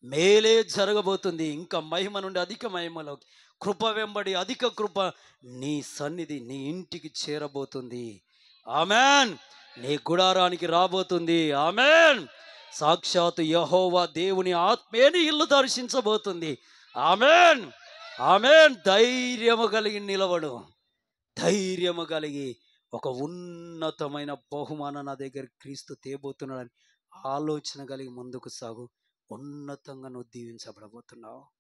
మేలే జరగబోతుంది. ఇంకా మహిమ నుండి అధిక మహిమలోకి, కృప వెంబడి అధిక కృప నీ సన్నిధి నీ ఇంటికి చేరబోతుంది. ఆమెన్. నీ గుడారానికి రాబోతుంది. ఆమెన్. సాక్షాత్తు యెహోవా దేవుని ఆత్మే నీ ఇల్లు దర్శించబోతుంది. ఆమెన్. ఆమెన్. ధైర్యము కలిగి నిలవడు. ధైర్యము కలిగి ఒక ఉన్నతమైన బహుమానం నా దగ్గర క్రీస్తు తేబోతున్నాడని ఆలోచన కలిగి ముందుకు సాగు. ఉన్నతంగా నువ్వు దీవించబడబోతున్నావు.